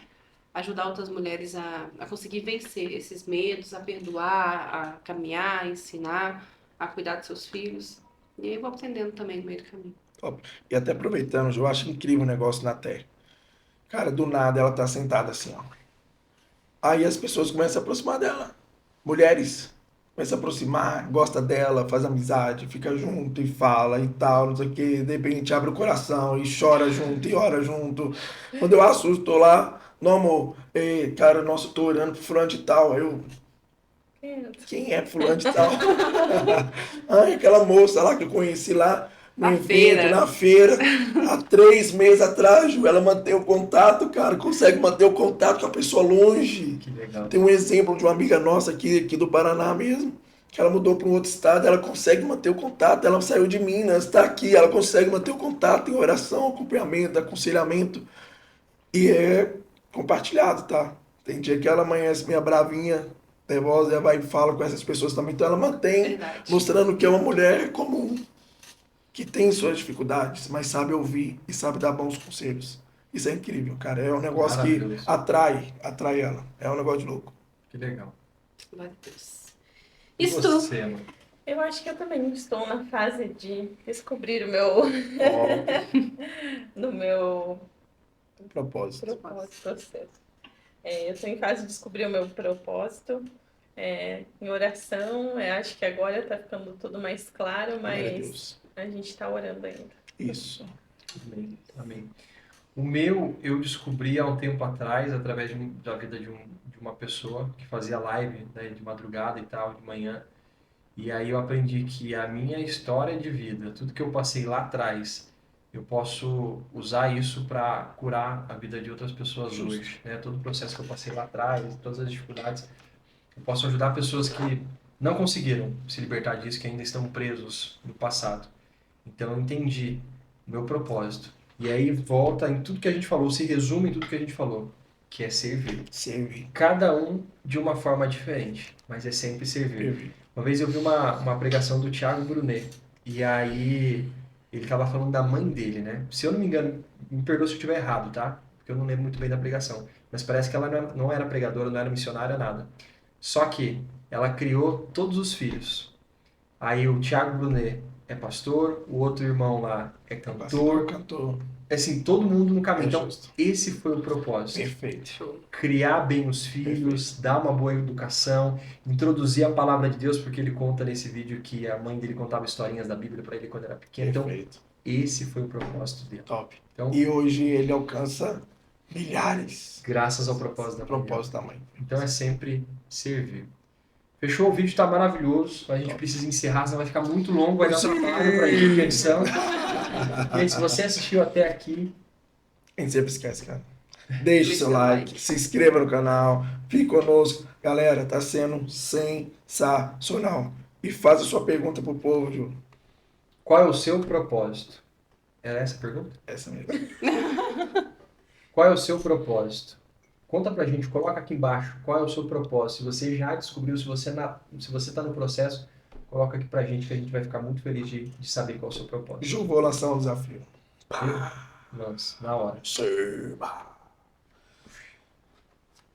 S4: Ajudar outras mulheres a conseguir vencer esses medos, a perdoar, a caminhar, a ensinar, a cuidar dos seus filhos. E aí eu vou aprendendo também no meio do caminho.
S3: Top. E até aproveitando, eu acho incrível o negócio na Terra. Cara, do nada ela tá sentada assim, ó. Aí as pessoas começam a se aproximar dela. Mulheres começam a aproximar, gosta dela, faz amizade, fica junto e fala e tal, não sei o quê. De repente abre o coração e chora junto e ora junto. Quando eu assusto, tô lá, não, amor, cara, nossa, eu tô orando pro fulano de tal. Quem é fulano de tal? Ai, aquela moça lá que eu conheci lá no
S4: Na
S3: evento,
S4: feira.
S3: na feira, há 3 meses atrás, Ju, ela mantém o contato, cara, consegue manter o contato com a pessoa longe.
S1: Que legal.
S3: Tem um exemplo de uma amiga nossa aqui do Paraná mesmo, que ela mudou para um outro estado, ela consegue manter o contato, ela saiu de Minas, está aqui, ela consegue manter o contato em oração, acompanhamento, aconselhamento, e é compartilhado, tá? Tem dia que ela amanhece meio bravinha, nervosa, ela vai e fala com essas pessoas também, então ela mantém,
S4: Verdade.
S3: mostrando que é uma mulher comum, que tem suas dificuldades, mas sabe ouvir e sabe dar bons conselhos. Isso é incrível, cara. É um negócio que
S1: Maravilhoso.
S3: atrai ela. É um negócio de louco.
S1: Que legal.
S4: Glória a Deus.
S1: E
S4: Isso.
S1: você, amor?
S2: Eu acho que eu também estou na fase de descobrir o meu, no meu
S3: Propósito.
S2: processo. Eu estou em fase de descobrir o meu propósito, em oração. Acho que agora está ficando tudo mais claro,
S3: Glória a
S2: mas
S3: Deus.
S2: a gente está orando ainda.
S3: Isso.
S1: Amém. Amém. O meu eu descobri há um tempo atrás, através da vida de uma pessoa que fazia live, né, de madrugada e tal, de manhã. E aí eu aprendi que a minha história de vida, tudo que eu passei lá atrás, eu posso usar isso para curar a vida de outras pessoas
S3: Justo.
S1: hoje, né? Todo o processo que eu passei lá atrás, todas as dificuldades, eu posso ajudar pessoas que não conseguiram se libertar disso, que ainda estão presos no passado. Então eu entendi meu propósito. E aí volta em tudo que a gente falou, se resume em tudo que a gente falou, que é servir.
S3: Servir.
S1: Cada um de uma forma diferente, mas é sempre servir. Uma vez eu vi uma pregação do Thiago Brunet, e aí ele estava falando da mãe dele, né? Se eu não me engano, me perdoa se eu estiver errado, tá? Porque eu não lembro muito bem da pregação. Mas parece que ela não era pregadora, não era missionária, nada. Só que ela criou todos os filhos. Aí o Thiago Brunet é pastor, o outro irmão lá é cantor.
S3: Cantor.
S1: Assim, todo mundo no caminho.
S3: É
S1: Então,
S3: justo.
S1: esse foi o propósito.
S3: Perfeito.
S1: Criar bem os filhos, dar uma boa educação, introduzir a palavra de Deus, porque ele conta nesse vídeo que a mãe dele contava historinhas da Bíblia para ele quando era pequeno. Então,
S3: Perfeito.
S1: esse foi o propósito dele.
S3: Top.
S1: Então,
S3: E hoje ele alcança milhares.
S1: graças ao propósito da mãe.
S3: Propósito da mãe.
S1: Então é sempre servir. Fechou? O vídeo está maravilhoso. A gente precisa encerrar, senão vai ficar muito longo, vai dar trabalho para a edição. Gente, se você assistiu até aqui,
S3: A gente sempre esquece, cara. Deixe seu like, se inscreva no canal, fique conosco. Galera, tá sendo sensacional. E faça sua pergunta pro povo, Ju.
S1: qual é o seu propósito? Era essa a pergunta?
S3: Essa mesmo.
S1: Qual é o seu propósito? Conta pra gente, coloca aqui embaixo qual é o seu propósito. Se você já descobriu, se você está no processo, coloca aqui pra gente que a gente vai ficar muito feliz de saber qual é o seu propósito.
S3: Ju, vou lançar um desafio.
S1: Nossa, na hora.
S3: Seba.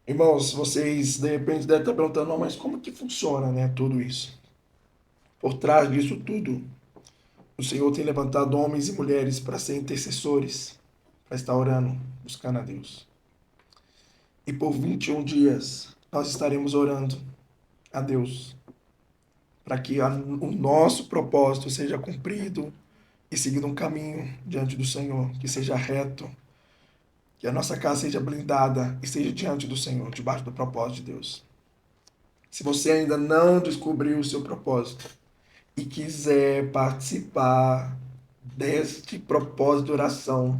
S3: Irmãos, vocês de repente devem estar perguntando, não, mas como que funciona, né, tudo isso? Por trás disso tudo, o Senhor tem levantado homens e mulheres para serem intercessores, para estar orando, buscando a Deus. E por 21 dias nós estaremos orando a Deus para que o nosso propósito seja cumprido e seguindo um caminho diante do Senhor, que seja reto, que a nossa casa seja blindada e seja diante do Senhor, debaixo do propósito de Deus. Se você ainda não descobriu o seu propósito e quiser participar deste propósito de oração,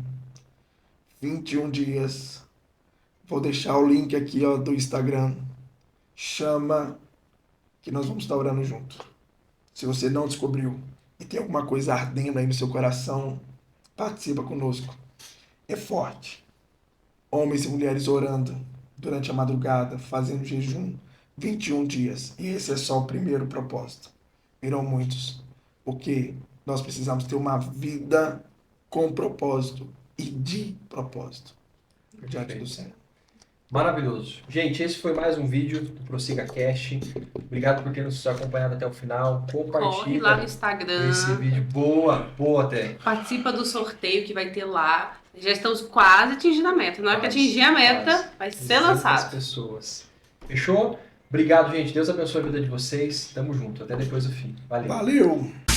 S3: 21 dias, vou deixar o link aqui do Instagram, chama que nós vamos estar orando junto. Se você não descobriu e tem alguma coisa ardendo aí no seu coração, participa conosco. É forte. Homens e mulheres orando durante a madrugada, fazendo jejum, 21 dias. E esse é só o primeiro propósito. Virão muitos. Porque nós precisamos ter uma vida com propósito e de propósito diante do Senhor.
S1: Maravilhoso. Gente, esse foi mais um vídeo do Prossiga Cast. Obrigado por ter nos acompanhado até o final.
S4: Corre
S1: Compartilha
S4: lá no Instagram.
S1: esse vídeo. Boa até.
S4: Participa do sorteio que vai ter lá. Já estamos quase atingindo a meta. Na hora que
S1: Quase,
S4: atingir a meta,
S1: quase.
S4: vai ser
S1: 200
S4: lançado.
S1: pessoas. Fechou? Obrigado, gente. Deus abençoe a vida de vocês. Tamo junto. Até depois do fim. Valeu.
S3: Valeu!